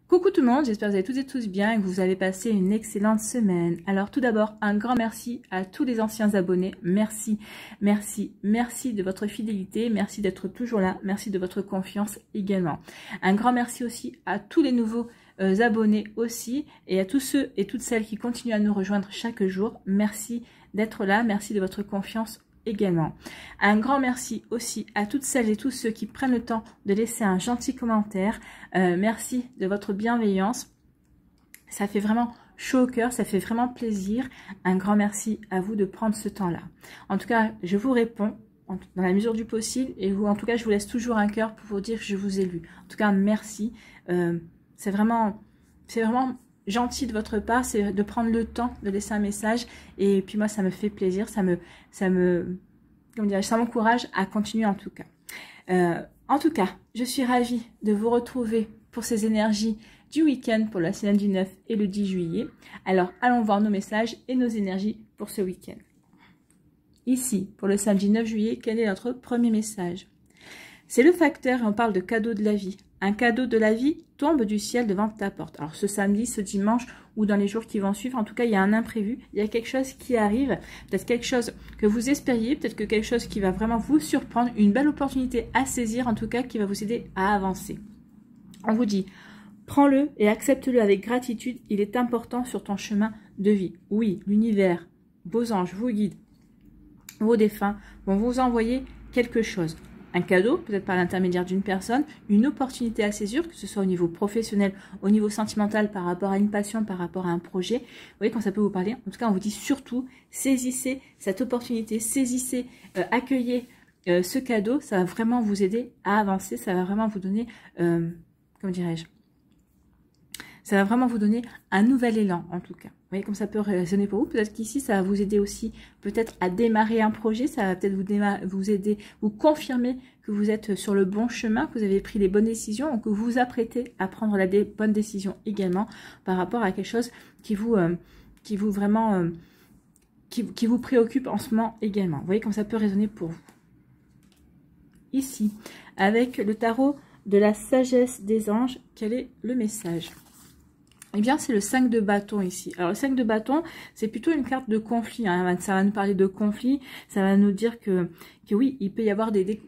Coucou tout le monde, j'espère que vous allez toutes et tous bien et que vous avez passé une excellente semaine. Alors tout d'abord, un grand merci à tous les anciens abonnés. Merci de votre fidélité, merci d'être toujours là, merci de votre confiance également. Un grand merci aussi à tous les nouveaux abonnés aussi et à tous ceux et toutes celles qui continuent à nous rejoindre chaque jour. Merci d'être là, merci de votre confiance également. Un grand merci aussi à toutes celles et tous ceux qui prennent le temps de laisser un gentil commentaire. Merci de votre bienveillance. Ça fait vraiment chaud au cœur, ça fait vraiment plaisir. Un grand merci à vous de prendre ce temps-là. En tout cas, je vous réponds dans la mesure du possible et vous, en tout cas, je vous laisse toujours un cœur pour vous dire que je vous ai lu. En tout cas, merci. C'est vraiment gentil de votre part, c'est de prendre le temps de laisser un message et puis moi ça me fait plaisir, ça m'encourage à continuer en tout cas. En tout cas, je suis ravie de vous retrouver pour ces énergies du week-end pour la semaine du 9 et le 10 juillet. Alors allons voir nos messages et nos énergies pour ce week-end. Ici, pour le samedi 9 juillet, quel est notre premier message? C'est le facteur et on parle de cadeau de la vie. Un cadeau de la vie tombe du ciel devant ta porte. Alors ce samedi, ce dimanche ou dans les jours qui vont suivre, en tout cas, il y a un imprévu. Il y a quelque chose qui arrive, peut-être quelque chose que vous espériez, peut-être que quelque chose qui va vraiment vous surprendre, une belle opportunité à saisir, en tout cas, qui va vous aider à avancer. On vous dit, prends-le et accepte-le avec gratitude. Il est important sur ton chemin de vie. Oui, l'univers, vos anges, vos guides, vos défunts vont vous envoyer quelque chose. Un cadeau, peut-être par l'intermédiaire d'une personne, une opportunité à saisir, que ce soit au niveau professionnel, au niveau sentimental, par rapport à une passion, par rapport à un projet. Vous voyez quand ça peut vous parler. En tout cas, on vous dit surtout, saisissez cette opportunité, saisissez, accueillez ce cadeau. Ça va vraiment vous aider à avancer, ça va vraiment vous donner, comment dirais-je, ça va vraiment vous donner un nouvel élan en tout cas. Vous voyez comme ça peut résonner pour vous. Peut-être qu'ici, ça va vous aider aussi peut-être à démarrer un projet. Ça va peut-être vous aider, vous confirmer que vous êtes sur le bon chemin, que vous avez pris les bonnes décisions ou que vous vous apprêtez à prendre la bonne décision également par rapport à quelque chose qui vous préoccupe en ce moment également. Vous voyez comme ça peut résonner pour vous. Ici, avec le tarot de la sagesse des anges, quel est le message ? Eh bien, c'est le 5 de bâton ici. Alors, le 5 de bâton, c'est plutôt une carte de conflit. Hein. Ça va nous parler de conflit. Ça va nous dire que oui, il peut y avoir des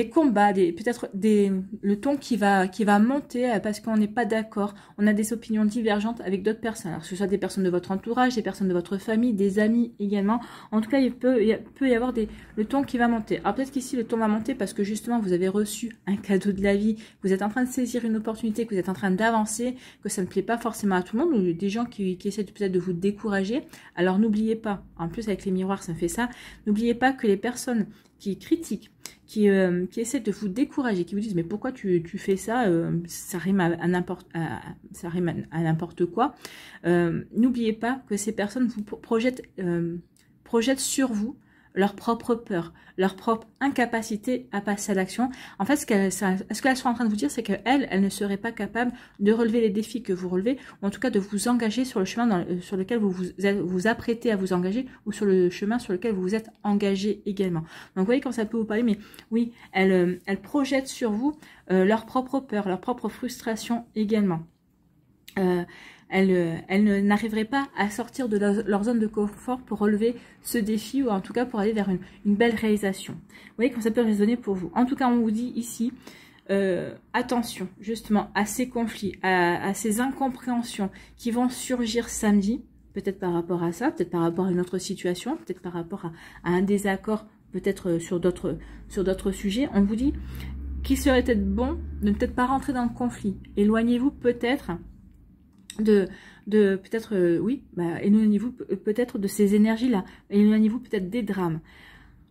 combats, peut-être le ton qui va monter parce qu'on n'est pas d'accord. On a des opinions divergentes avec d'autres personnes. Alors, que ce soit des personnes de votre entourage, des personnes de votre famille, des amis également. En tout cas, il peut y avoir le ton qui va monter. Alors, peut-être qu'ici, le ton va monter parce que justement, vous avez reçu un cadeau de la vie. Vous êtes en train de saisir une opportunité, que vous êtes en train d'avancer, que ça ne plaît pas forcément à tout le monde, ou des gens qui essaient peut-être de vous décourager. Alors, n'oubliez pas, en plus, avec les miroirs, ça me fait ça, n'oubliez pas que les personnes qui critiquent, qui essaient de vous décourager, qui vous disent mais pourquoi tu fais ça, ça rime à n'importe quoi. N'oubliez pas que ces personnes vous projettent sur vous leur propre peur, leur propre incapacité à passer à l'action. En fait, ce qu'elles sont en train de vous dire, c'est qu'elles ne seraient pas capables de relever les défis que vous relevez, ou en tout cas de vous engager sur le chemin sur lequel vous vous apprêtez à vous engager, ou sur le chemin sur lequel vous vous êtes engagé également. Donc, vous voyez quand ça peut vous parler, mais oui, elles projettent sur vous leur propre peur, leur propre frustration également. Elles n'arriveraient pas à sortir de leur zone de confort pour relever ce défi ou en tout cas pour aller vers une belle réalisation. Vous voyez comment ça peut résonner pour vous. En tout cas, on vous dit ici, attention justement à ces conflits, à ces incompréhensions qui vont surgir samedi, peut-être par rapport à ça, peut-être par rapport à une autre situation, peut-être par rapport à un désaccord, peut-être sur d'autres sujets. On vous dit qu'il serait peut-être bon de ne peut-être pas rentrer dans le conflit. Éloignez-vous peut-être éloignez-vous peut-être de ces énergies-là, éloignez-vous peut-être des drames,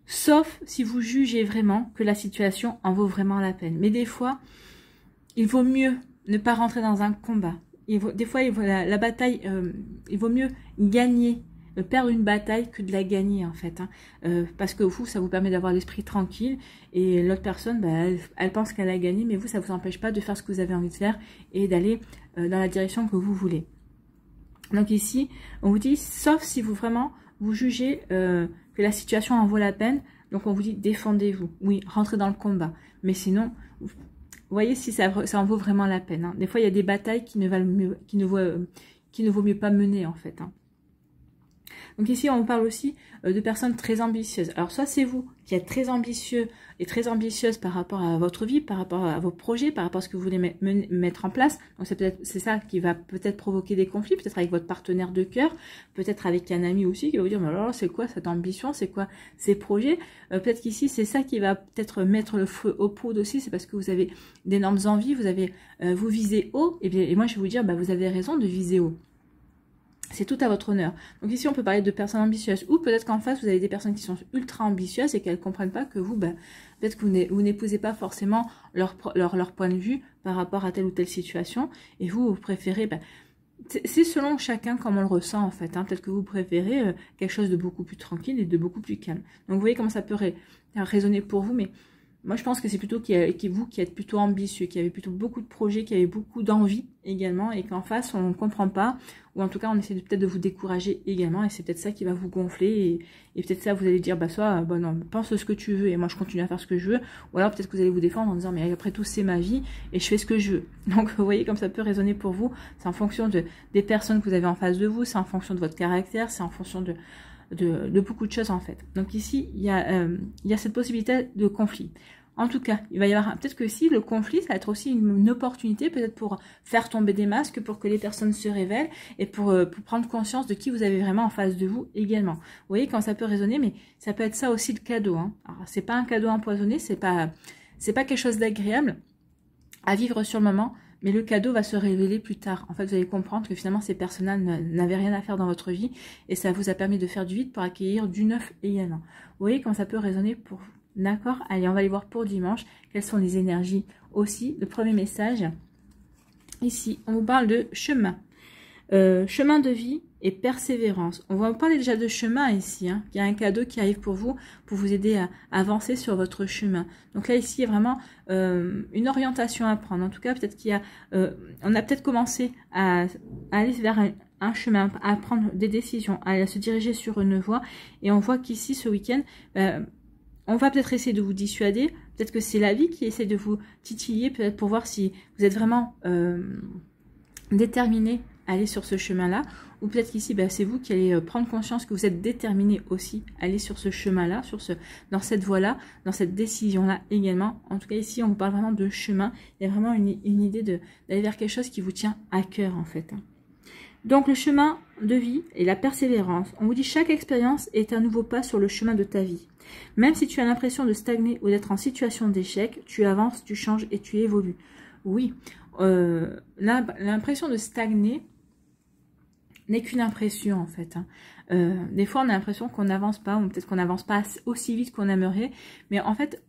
sauf si vous jugez vraiment que la situation en vaut vraiment la peine. Mais des fois, il vaut mieux ne pas rentrer dans un combat. Des fois, la bataille, il vaut mieux gagner, perdre une bataille que de la gagner en fait, hein. Parce que vous, ça vous permet d'avoir l'esprit tranquille et l'autre personne, elle pense qu'elle a gagné, mais vous, ça vous empêche pas de faire ce que vous avez envie de faire et d'aller dans la direction que vous voulez. Donc ici, on vous dit, sauf si vous jugez que la situation en vaut la peine, donc on vous dit défendez-vous, oui, rentrez dans le combat, mais sinon, voyez si ça en vaut vraiment la peine. Hein. Des fois, il y a des batailles qui ne vaut mieux pas mener, en fait. Hein. Donc ici, on vous parle aussi de personnes très ambitieuses. Alors, soit c'est vous qui êtes très ambitieux et très ambitieuse par rapport à votre vie, par rapport à vos projets, par rapport à ce que vous voulez mettre en place. Donc, c'est ça qui va peut-être provoquer des conflits, peut-être avec votre partenaire de cœur, peut-être avec un ami aussi qui va vous dire, mais alors, c'est quoi cette ambition, c'est quoi ces projets? Peut-être qu'ici, c'est ça qui va peut-être mettre le feu aux poudres aussi, c'est parce que vous avez d'énormes envies, vous visez haut, et moi, je vais vous dire, vous avez raison de viser haut. C'est tout à votre honneur. Donc ici, on peut parler de personnes ambitieuses. Ou peut-être qu'en face, vous avez des personnes qui sont ultra ambitieuses et qu'elles ne comprennent pas que vous, peut-être que vous n'épousez pas forcément leur point de vue par rapport à telle ou telle situation. Et vous préférez... c'est selon chacun comme on le ressent en fait. Hein. Peut-être que vous préférez quelque chose de beaucoup plus tranquille et de beaucoup plus calme. Donc vous voyez comment ça peut résonner pour vous. Mais moi, je pense que c'est plutôt vous qui êtes plutôt ambitieux, qui avez plutôt beaucoup de projets, qui avez beaucoup d'envie également, et qu'en face, on ne comprend pas, ou en tout cas, on essaie peut-être de vous décourager également, et c'est peut-être ça qui va vous gonfler, et peut-être ça, vous allez dire, non, pense ce que tu veux, et moi, je continue à faire ce que je veux, ou alors peut-être que vous allez vous défendre en disant, mais après tout, c'est ma vie, et je fais ce que je veux. Donc, vous voyez comme ça peut résonner pour vous, c'est en fonction des personnes que vous avez en face de vous, c'est en fonction de votre caractère, c'est en fonction de beaucoup de choses en fait. Donc ici, il y a cette possibilité de conflit. En tout cas, il va y avoir peut-être que si le conflit, ça va être aussi une opportunité peut-être pour faire tomber des masques, pour que les personnes se révèlent et pour prendre conscience de qui vous avez vraiment en face de vous également. Vous voyez quand ça peut résonner, mais ça peut être ça aussi le cadeau. Hein. Alors c'est pas un cadeau empoisonné, c'est pas quelque chose d'agréable à vivre sur le moment. Mais le cadeau va se révéler plus tard. En fait, vous allez comprendre que finalement, ces personnes-là n'avaient rien à faire dans votre vie. Et ça vous a permis de faire du vide pour accueillir du neuf également. Vous voyez comment ça peut résonner pour vous. D'accord? Allez, on va aller voir pour dimanche. Quelles sont les énergies aussi. Le premier message. Ici, on vous parle de chemin. Chemin de vie et persévérance. On va parler déjà de chemin ici. Hein. Il y a un cadeau qui arrive pour vous aider à avancer sur votre chemin. Donc là, ici, il y a vraiment une orientation à prendre. En tout cas, peut-être qu'il y a... on a peut-être commencé à aller vers un chemin, à prendre des décisions, à se diriger sur une voie. Et on voit qu'ici, ce week-end... on va peut-être essayer de vous dissuader. Peut-être que c'est la vie qui essaie de vous titiller, peut-être pour voir si vous êtes vraiment déterminé à aller sur ce chemin-là. Ou peut-être qu'ici, c'est vous qui allez prendre conscience que vous êtes déterminé aussi à aller sur ce chemin-là, dans cette voie-là, dans cette décision-là également. En tout cas, ici, on vous parle vraiment de chemin. Il y a vraiment une idée d'aller vers quelque chose qui vous tient à cœur, en fait. Donc, le chemin de vie et la persévérance. On vous dit chaque expérience est un nouveau pas sur le chemin de ta vie. Même si tu as l'impression de stagner ou d'être en situation d'échec, tu avances, tu changes et tu évolues. Oui, l'impression de stagner n'est qu'une impression en fait. Hein. Des fois, on a l'impression qu'on n'avance pas, ou peut-être qu'on n'avance pas aussi vite qu'on aimerait. Mais en fait,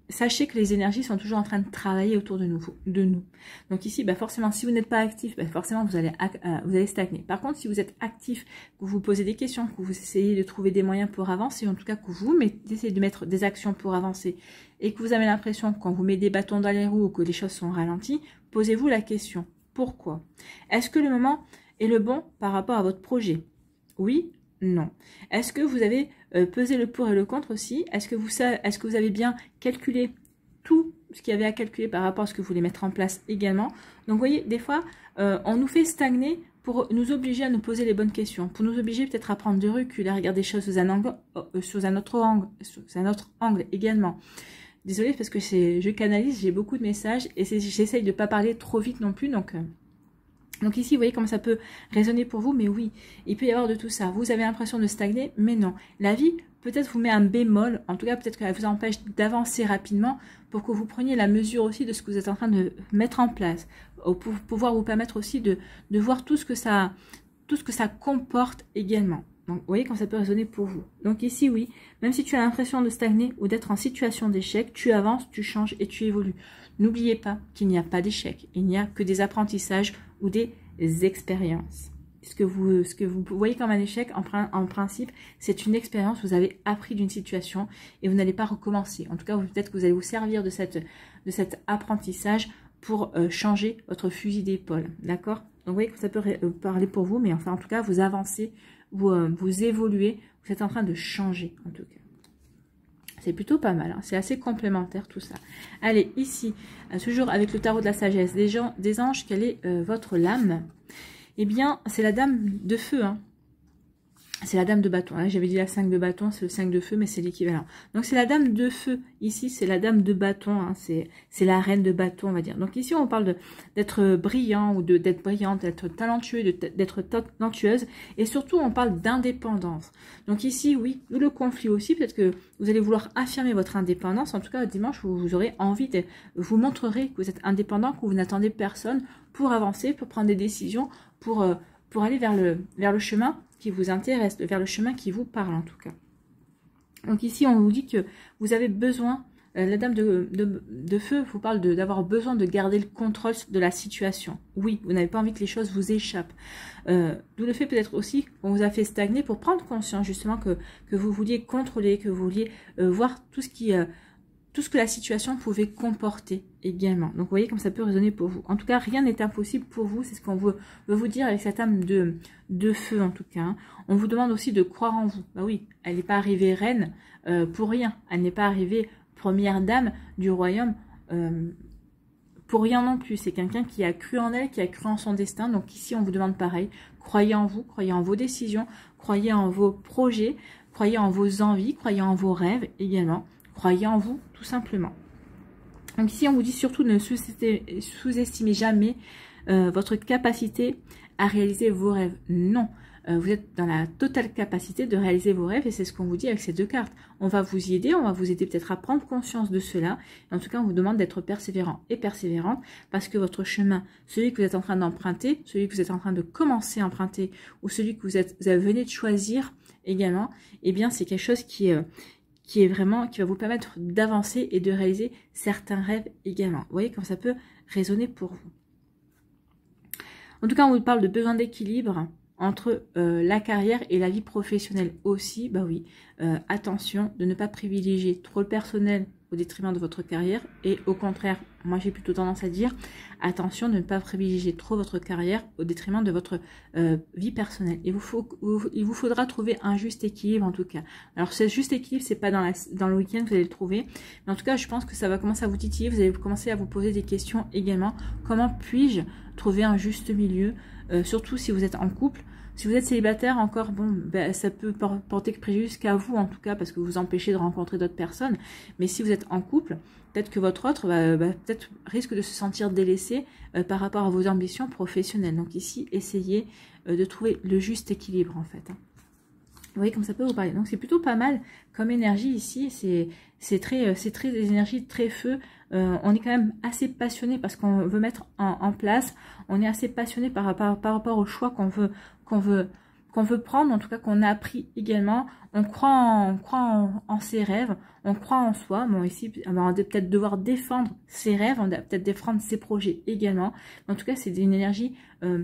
sachez que les énergies sont toujours en train de travailler autour de nous. Donc ici, forcément, si vous n'êtes pas actif, forcément, vous allez stagner. Par contre, si vous êtes actif, que vous posez des questions, que vous essayez de trouver des moyens pour avancer, en tout cas que vous essayez de mettre des actions pour avancer, et que vous avez l'impression qu'on vous met des bâtons dans les roues ou que les choses sont ralenties, posez-vous la question. Pourquoi? Est-ce que le moment est le bon par rapport à votre projet? Oui? Non. Est-ce que vous avez pesé le pour et le contre aussi? Est-ce que vous avez bien calculé tout ce qu'il y avait à calculer par rapport à ce que vous voulez mettre en place également? Donc, vous voyez, des fois, on nous fait stagner pour nous obliger à nous poser les bonnes questions, pour nous obliger peut-être à prendre du recul, à regarder les choses sous un autre angle également. Désolée parce que je canalise, j'ai beaucoup de messages et j'essaye de ne pas parler trop vite non plus, donc ici, vous voyez comment ça peut résonner pour vous, mais oui, il peut y avoir de tout ça. Vous avez l'impression de stagner, mais non. La vie, peut-être vous met un bémol, en tout cas peut-être qu'elle vous empêche d'avancer rapidement pour que vous preniez la mesure aussi de ce que vous êtes en train de mettre en place, pour pouvoir vous permettre aussi de voir tout ce que ça comporte également. Donc, vous voyez quand ça peut résonner pour vous. Donc ici, oui, même si tu as l'impression de stagner ou d'être en situation d'échec, tu avances, tu changes et tu évolues. N'oubliez pas qu'il n'y a pas d'échec. Il n'y a que des apprentissages ou des expériences. Ce que vous voyez comme un échec, en principe, c'est une expérience. Vous avez appris d'une situation et vous n'allez pas recommencer. En tout cas, peut-être que vous allez vous servir de cet apprentissage pour changer votre fusil d'épaule. D'accord? Donc, vous voyez que ça peut parler pour vous, mais enfin, en tout cas, vous avancez, vous évoluez, vous êtes en train de changer, en tout cas. C'est plutôt pas mal, hein. C'est assez complémentaire tout ça. Allez, ici, toujours avec le tarot de la sagesse des anges, quelle est votre lame? Eh bien, c'est la dame de feu, hein. C'est la dame de bâton. Là, j'avais dit la 5 de bâton, c'est le 5 de feu, mais c'est l'équivalent. Donc, c'est la dame de feu. Ici, c'est la dame de bâton. Hein. C'est la reine de bâton, on va dire. Donc, ici, on parle d'être brillant ou d'être brillante, d'être talentueux, d'être talentueuse. Et surtout, on parle d'indépendance. Donc, ici, oui, le conflit aussi. Peut-être que vous allez vouloir affirmer votre indépendance. En tout cas, dimanche, vous aurez envie de... Vous montrerez que vous êtes indépendant, que vous n'attendez personne pour avancer, pour prendre des décisions, pour aller vers le chemin qui vous intéresse, vers le chemin qui vous parle en tout cas. Donc ici, on vous dit que vous avez besoin, la dame de feu vous parle d'avoir besoin de garder le contrôle de la situation. Oui, vous n'avez pas envie que les choses vous échappent. D'où le fait peut-être aussi qu'on vous a fait stagner pour prendre conscience justement que vous vouliez contrôler, que vous vouliez voir tout ce que la situation pouvait comporter également. Donc, vous voyez comme ça peut résonner pour vous. En tout cas, rien n'est impossible pour vous. C'est ce qu'on veut vous dire avec cette âme de feu, en tout cas. Hein. On vous demande aussi de croire en vous. Bah oui, elle n'est pas arrivée reine pour rien. Elle n'est pas arrivée première dame du royaume pour rien non plus. C'est quelqu'un qui a cru en elle, qui a cru en son destin. Donc, ici, on vous demande pareil. Croyez en vous, croyez en vos décisions, croyez en vos projets, croyez en vos envies, croyez en vos rêves également. Croyez en vous, tout simplement. Donc ici, on vous dit surtout ne sous-estimez jamais votre capacité à réaliser vos rêves. Non, vous êtes dans la totale capacité de réaliser vos rêves et c'est ce qu'on vous dit avec ces deux cartes. On va vous y aider, on va vous aider peut-être à prendre conscience de cela. Et en tout cas, on vous demande d'être persévérant et persévérante parce que votre chemin, celui que vous êtes en train d'emprunter, celui que vous êtes en train de commencer à emprunter ou celui que vous venez de choisir également, eh bien, c'est quelque chose qui va vous permettre d'avancer et de réaliser certains rêves également. Vous voyez comme ça peut résonner pour vous. En tout cas, on vous parle de besoin d'équilibre entre la carrière et la vie professionnelle aussi. Bah oui, attention de ne pas privilégier trop le personnel au détriment de votre carrière et au contraire, moi j'ai plutôt tendance à dire attention de ne pas privilégier trop votre carrière au détriment de votre vie personnelle. Il vous faudra trouver un juste équilibre en tout cas. Alors ce juste équilibre, c'est pas dans le week-end que vous allez le trouver, mais en tout cas je pense que ça va commencer à vous titiller, vous allez commencer à vous poser des questions également. Comment puis-je trouver un juste milieu, surtout si vous êtes en couple? Si vous êtes célibataire, encore, bon, ben, ça peut porter préjudice qu'à vous, en tout cas, parce que vous empêchez de rencontrer d'autres personnes. Mais si vous êtes en couple, peut-être que votre autre peut-être risque de se sentir délaissé par rapport à vos ambitions professionnelles. Donc ici, essayez de trouver le juste équilibre, en fait. Hein. Vous voyez comme ça peut vous parler. Donc c'est plutôt pas mal comme énergie ici. C'est très des énergies très feu. On est quand même assez passionné parce qu'on veut mettre en place. On est assez passionné par rapport au choix qu'on veut prendre, en tout cas qu'on a appris également. On croit en ses rêves, on croit en soi. Bon ici, on va peut-être devoir défendre ses rêves, on va peut-être défendre ses projets également. Mais en tout cas, c'est une énergie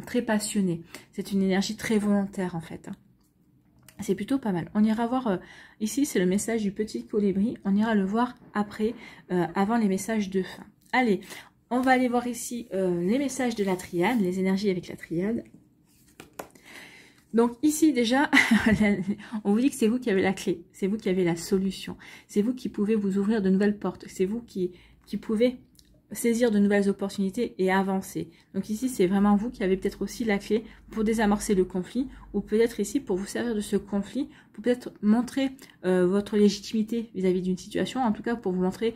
très passionnée. C'est une énergie très volontaire en fait. C'est plutôt pas mal. On ira voir, ici c'est le message du petit colibri, on ira le voir après, avant les messages de fin. Allez, on va aller voir ici les messages de la triade, les énergies avec la triade. Donc ici déjà, on vous dit que c'est vous qui avez la clé, c'est vous qui avez la solution, c'est vous qui pouvez vous ouvrir de nouvelles portes, c'est vous qui pouvez saisir de nouvelles opportunités et avancer. Donc ici, c'est vraiment vous qui avez peut-être aussi la clé pour désamorcer le conflit ou peut-être ici pour vous servir de ce conflit, pour peut-être montrer votre légitimité vis-à-vis d'une situation, en tout cas pour montrer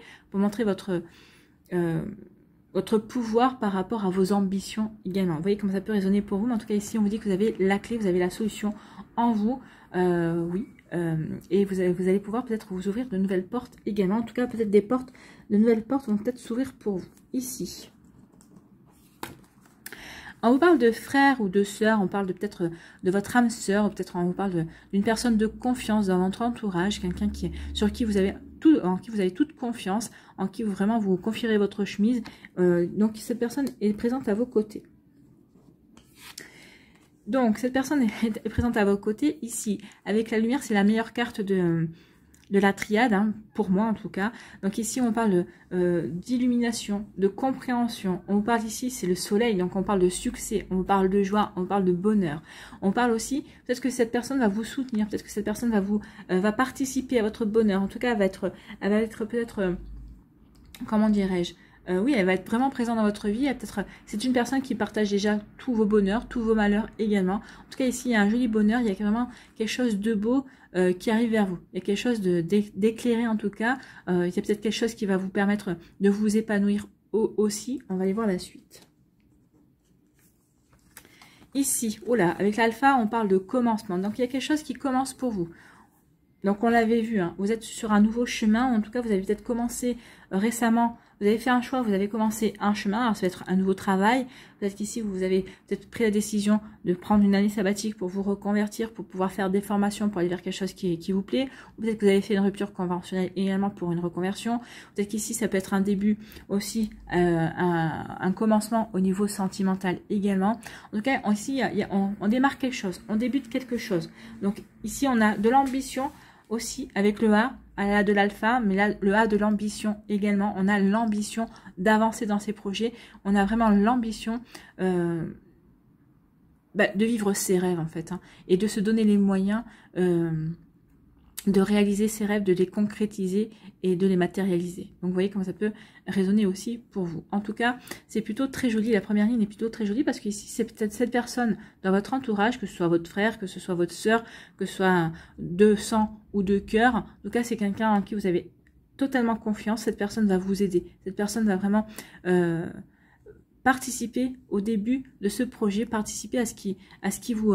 votre pouvoir par rapport à vos ambitions également. Vous voyez comment ça peut résonner pour vous, mais en tout cas ici, on vous dit que vous avez la clé, vous avez la solution en vous, oui. Et vous allez pouvoir peut-être vous ouvrir de nouvelles portes également. En tout cas, peut-être de nouvelles portes vont peut-être s'ouvrir pour vous. Ici. On vous parle de frère ou de sœur, on parle peut-être de votre âme sœur, ou peut-être on vous parle d'une personne de confiance dans votre entourage, quelqu'un sur qui vous avez en qui vous avez toute confiance, en qui vous vraiment vous confierez votre chemise. Donc cette personne est présente à vos côtés. Donc, cette personne est présente à vos côtés. Ici, avec la lumière, c'est la meilleure carte de de la triade, hein, pour moi en tout cas. Donc ici on parle d'illumination, de compréhension. On parle ici, c'est le soleil, donc on parle de succès, on parle de joie, on parle de bonheur. On parle aussi, peut-être que cette personne va vous soutenir, peut-être que cette personne va vous va participer à votre bonheur. En tout cas, elle va être peut-être, comment dirais-je, oui, elle va être vraiment présente dans votre vie. C'est une personne qui partage déjà tous vos bonheurs, tous vos malheurs également. En tout cas, ici, il y a un joli bonheur. Il y a vraiment quelque chose de beau qui arrive vers vous. Il y a quelque chose d'éclairé en tout cas. Il y a peut-être quelque chose qui va vous permettre de vous épanouir aussi. On va aller voir la suite. Ici, oh là, avec l'alpha, on parle de commencement. Donc, il y a quelque chose qui commence pour vous. Donc, on l'avait vu, hein, vous êtes sur un nouveau chemin. En tout cas, vous avez peut-être commencé récemment. Vous avez fait un choix, vous avez commencé un chemin, alors ça va être un nouveau travail. Peut-être qu'ici, vous avez peut-être pris la décision de prendre une année sabbatique pour vous reconvertir, pour pouvoir faire des formations, pour aller vers quelque chose qui vous plaît. Ou peut-être que vous avez fait une rupture conventionnelle également pour une reconversion. Peut-être qu'ici, ça peut être un début aussi, un commencement au niveau sentimental également. En tout cas, ici, on démarre quelque chose, on débute quelque chose. Donc ici, on a de l'ambition aussi avec le A. Elle a de l'alpha, mais là, le A de l'ambition également. On a l'ambition d'avancer dans ses projets. On a vraiment l'ambition de vivre ses rêves, en fait. Hein, et de se donner les moyens de réaliser ses rêves, de les concrétiser et de les matérialiser. Donc, vous voyez comment ça peut résonner aussi pour vous. En tout cas, c'est plutôt très joli. La première ligne est plutôt très jolie parce qu'ici, c'est peut-être cette personne dans votre entourage, que ce soit votre frère, que ce soit votre sœur, que ce soit de sang ou de cœur. En tout cas, c'est quelqu'un en qui vous avez totalement confiance. Cette personne va vous aider. Cette personne va vraiment participer au début de ce projet, participer à ce qui vous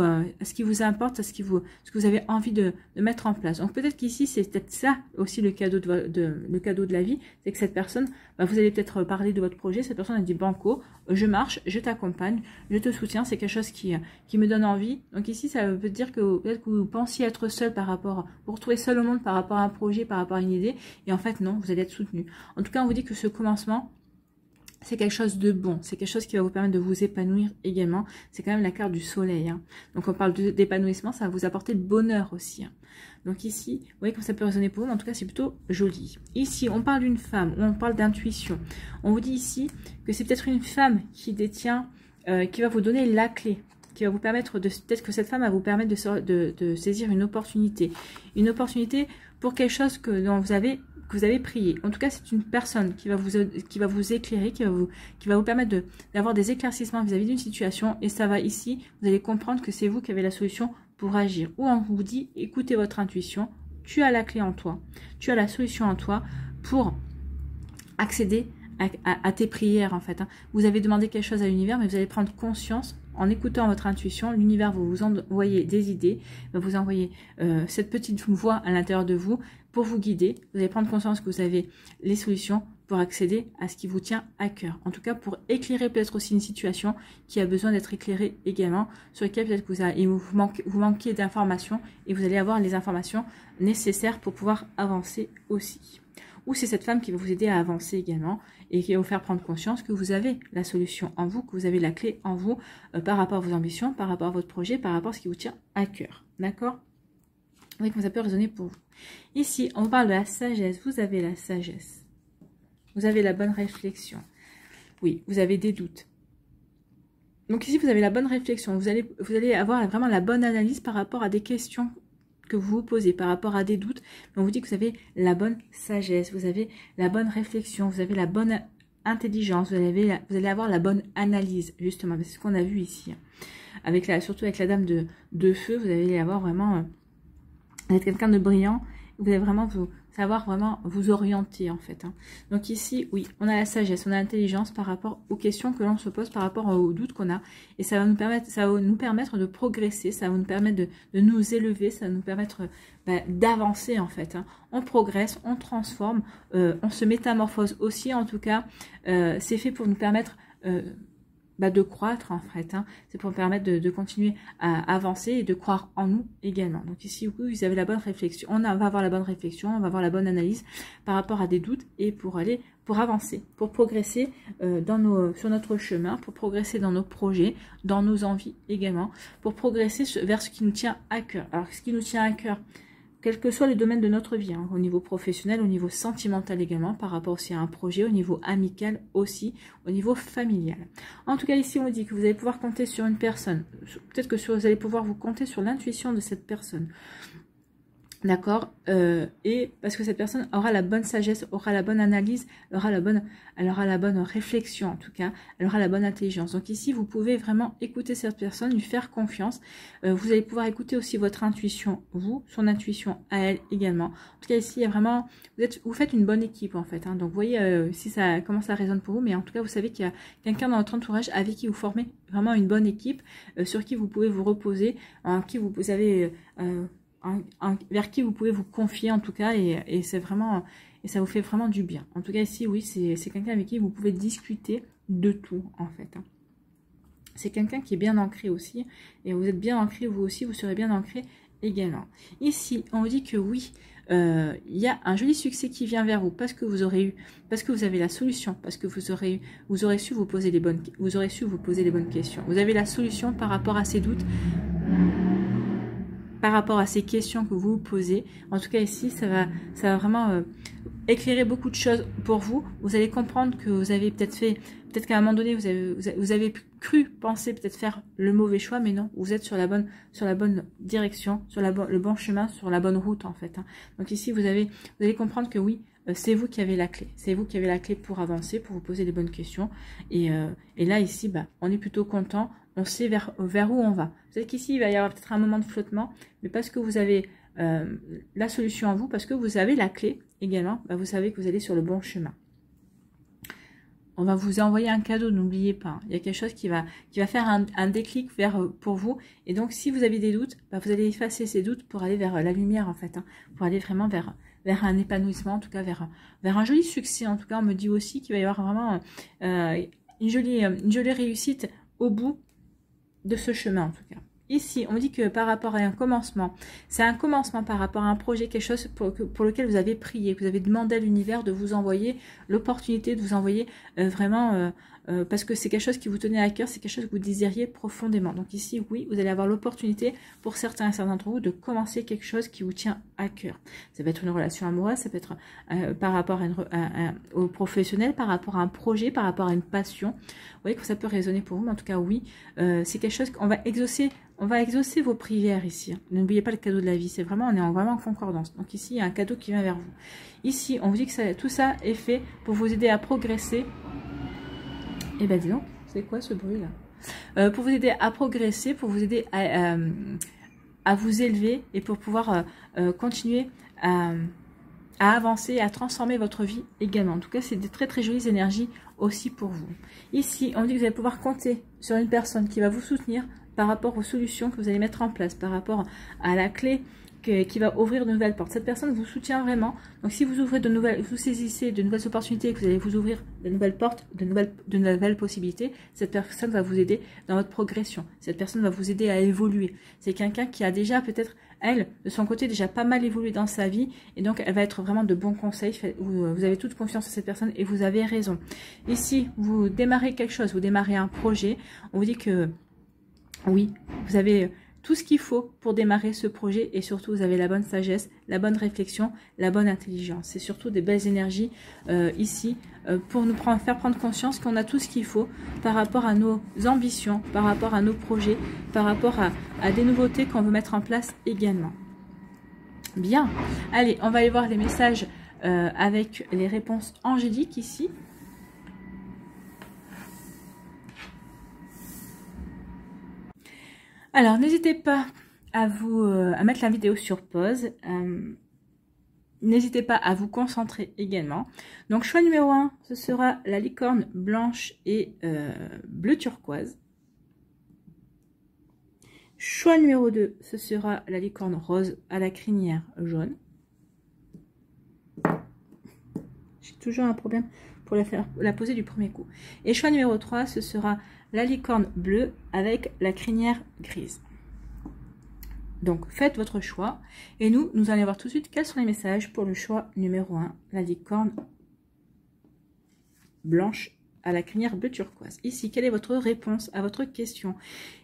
importe, ce que vous avez envie de mettre en place. Donc peut-être qu'ici c'est peut-être ça aussi le cadeau de la vie, c'est que cette personne, vous allez peut-être parler de votre projet, cette personne a dit banco, je marche, je t'accompagne, je te soutiens, c'est quelque chose qui me donne envie. Donc ici ça veut dire que peut-être que vous pensiez être seul vous vous retrouvez seul au monde par rapport à un projet, par rapport à une idée, et en fait non, vous allez être soutenu. En tout cas on vous dit que ce commencement, c'est quelque chose de bon, c'est quelque chose qui va vous permettre de vous épanouir également. C'est quand même la carte du soleil. Hein. Donc on parle d'épanouissement, ça va vous apporter le bonheur aussi. Hein. Donc ici, vous voyez comment ça peut résonner pour vous, mais en tout cas c'est plutôt joli. Ici, on parle d'une femme, on parle d'intuition. On vous dit ici que c'est peut-être une femme qui détient, qui va vous donner la clé, qui va vous permettre peut-être que cette femme va vous permettre de saisir une opportunité pour quelque chose que vous avez prié. En tout cas, c'est une personne qui va vous éclairer, qui va vous permettre d'avoir des éclaircissements vis-à-vis d'une situation. Et ça va ici, vous allez comprendre que c'est vous qui avez la solution pour agir. Ou on vous dit, écoutez votre intuition, tu as la clé en toi, tu as la solution en toi pour accéder à tes prières en fait. Hein. Vous avez demandé quelque chose à l'univers, mais vous allez prendre conscience en écoutant votre intuition. L'univers va vous envoyer des idées, va vous envoyer cette petite voix à l'intérieur de vous pour vous guider. Vous allez prendre conscience que vous avez les solutions pour accéder à ce qui vous tient à cœur. En tout cas, pour éclairer peut-être aussi une situation qui a besoin d'être éclairée également, sur laquelle peut-être que vous manquez d'informations et vous allez avoir les informations nécessaires pour pouvoir avancer aussi. Ou c'est cette femme qui va vous aider à avancer également et qui va vous faire prendre conscience que vous avez la solution en vous, que vous avez la clé en vous par rapport à vos ambitions, par rapport à votre projet, par rapport à ce qui vous tient à cœur. D'accord ? Oui, comme ça peut résonner pour vous. Ici, on parle de la sagesse. Vous avez la sagesse. Vous avez la bonne réflexion. Oui, vous avez des doutes. Donc ici, vous avez la bonne réflexion. Vous allez avoir vraiment la bonne analyse par rapport à des questions que vous vous posez, par rapport à des doutes. On vous dit que vous avez la bonne sagesse, vous avez la bonne réflexion, vous avez la bonne intelligence, vous allez avoir la bonne analyse, justement. C'est ce qu'on a vu ici. Surtout avec la dame de feu, vous allez avoir vraiment... Vous êtes quelqu'un de brillant, vous allez vraiment savoir vraiment vous orienter en fait. Hein. Donc ici, oui, on a la sagesse, on a l'intelligence par rapport aux questions que l'on se pose, par rapport aux doutes qu'on a. Et ça va nous permettre de progresser, ça va nous permettre de nous élever, ça va nous permettre d'avancer en fait. Hein. On progresse, on transforme, on se métamorphose aussi en tout cas. C'est fait pour nous permettre... de croître en fait, hein. C'est pour permettre de continuer à avancer et de croire en nous également. Donc ici, vous avez la bonne réflexion, on va avoir la bonne réflexion, on va avoir la bonne analyse par rapport à des doutes et pour avancer, pour progresser sur notre chemin, pour progresser dans nos projets, dans nos envies également, pour progresser vers ce qui nous tient à cœur. Alors ce qui nous tient à cœur, quel que soit le domaine de notre vie, hein, au niveau professionnel, au niveau sentimental également, par rapport aussi à un projet, au niveau amical aussi, au niveau familial. En tout cas, ici, on dit que vous allez pouvoir compter sur une personne, peut-être que vous allez pouvoir vous compter sur l'intuition de cette personne. D'accord, et parce que cette personne aura la bonne sagesse, aura la bonne analyse, elle aura la bonne réflexion en tout cas, elle aura la bonne intelligence. Donc ici, vous pouvez vraiment écouter cette personne, lui faire confiance. Vous allez pouvoir écouter aussi votre intuition, son intuition à elle également. En tout cas ici, il y a vraiment, vous faites une bonne équipe en fait. Hein. Donc vous voyez comment ça résonne pour vous, mais en tout cas, vous savez qu'il y a quelqu'un dans votre entourage avec qui vous formez vraiment une bonne équipe, sur qui vous pouvez vous reposer, en qui vous avez vers qui vous pouvez vous confier en tout cas, et c'est vraiment, et ça vous fait vraiment du bien. En tout cas ici, oui, c'est quelqu'un avec qui vous pouvez discuter de tout en fait. C'est quelqu'un qui est bien ancré aussi, et vous êtes bien ancré vous aussi, vous serez bien ancré également. Ici, on vous dit que oui, il y a un joli succès qui vient vers vous parce que vous avez la solution, parce que vous aurez su vous poser les bonnes questions. Vous avez la solution par rapport à ces doutes, par rapport à ces questions que vous vous posez. En tout cas ici, ça va vraiment éclairer beaucoup de choses pour vous. Vous allez comprendre que vous avez peut-être qu'à un moment donné, vous avez cru penser peut-être faire le mauvais choix, mais non, vous êtes sur la bonne direction, sur le bon chemin, sur la bonne route en fait. Hein. Donc ici, vous allez comprendre que oui, c'est vous qui avez la clé. C'est vous qui avez la clé pour avancer, pour vous poser les bonnes questions. Et là, ici, on est plutôt content. On sait vers où on va. Vous savez qu'ici, il va y avoir peut-être un moment de flottement, mais parce que vous avez la solution à vous, parce que vous avez la clé également, vous savez que vous allez sur le bon chemin. On va vous envoyer un cadeau, n'oubliez pas. Il y a quelque chose qui va faire un déclic pour vous. Et donc, si vous avez des doutes, vous allez effacer ces doutes pour aller vers la lumière, en fait. Hein, pour aller vraiment vers un épanouissement, en tout cas, vers un joli succès. En tout cas, on me dit aussi qu'il va y avoir vraiment une jolie réussite au bout de ce chemin, en tout cas. Ici, on dit que par rapport à un commencement, c'est un commencement par rapport à un projet, quelque chose pour lequel vous avez prié, vous avez demandé à l'univers de vous envoyer l'opportunité, de vous envoyer vraiment, parce que c'est quelque chose qui vous tenait à cœur, c'est quelque chose que vous désiriez profondément. Donc ici, oui, vous allez avoir l'opportunité pour certains d'entre vous de commencer quelque chose qui vous tient à cœur. Ça peut être une relation amoureuse, ça peut être par rapport au professionnel, par rapport à un projet, par rapport à une passion. Vous voyez que ça peut résonner pour vous, mais en tout cas, oui, c'est quelque chose qu'on va exaucer. On va exaucer vos prières ici. Hein. N'oubliez pas le cadeau de la vie. C'est vraiment, on est vraiment en concordance. Donc ici, il y a un cadeau qui vient vers vous. Ici, on vous dit que tout ça est fait pour vous aider à progresser. Eh ben dis donc, c'est quoi ce bruit là? Pour vous aider à progresser, pour vous aider à vous élever et pour pouvoir continuer à avancer, à transformer votre vie également. En tout cas, c'est des très très jolies énergies aussi pour vous. Ici, on dit que vous allez pouvoir compter sur une personne qui va vous soutenir par rapport aux solutions que vous allez mettre en place, par rapport à la clé qui va ouvrir de nouvelles portes. Cette personne vous soutient vraiment. Donc si vous ouvrez vous saisissez de nouvelles opportunités, que vous allez vous ouvrir de nouvelles portes, de nouvelles possibilités, cette personne va vous aider dans votre progression. Cette personne va vous aider à évoluer. C'est quelqu'un qui a déjà peut-être, elle, de son côté, déjà pas mal évolué dans sa vie. Et donc, elle va être vraiment de bons conseils. Vous avez toute confiance en cette personne et vous avez raison. Ici, vous démarrez quelque chose, vous démarrez un projet. On vous dit que, oui, vous avez tout ce qu'il faut pour démarrer ce projet et surtout vous avez la bonne sagesse, la bonne réflexion, la bonne intelligence. C'est surtout des belles énergies ici pour nous faire prendre conscience qu'on a tout ce qu'il faut par rapport à nos ambitions, par rapport à nos projets, par rapport à des nouveautés qu'on veut mettre en place également. Bien, allez, on va aller voir les messages avec les réponses angéliques ici. Alors, n'hésitez pas à mettre la vidéo sur pause. N'hésitez pas à vous concentrer également. Donc, choix numéro 1, ce sera la licorne blanche et bleu turquoise. Choix numéro 2, ce sera la licorne rose à la crinière jaune. J'ai toujours un problème pour la poser du premier coup. Et choix numéro 3, ce sera la licorne bleue avec la crinière grise. Donc, faites votre choix. Et nous allons voir tout de suite quels sont les messages pour le choix numéro 1, la licorne blanche à la crinière bleu turquoise. Ici, quelle est votre réponse à votre question?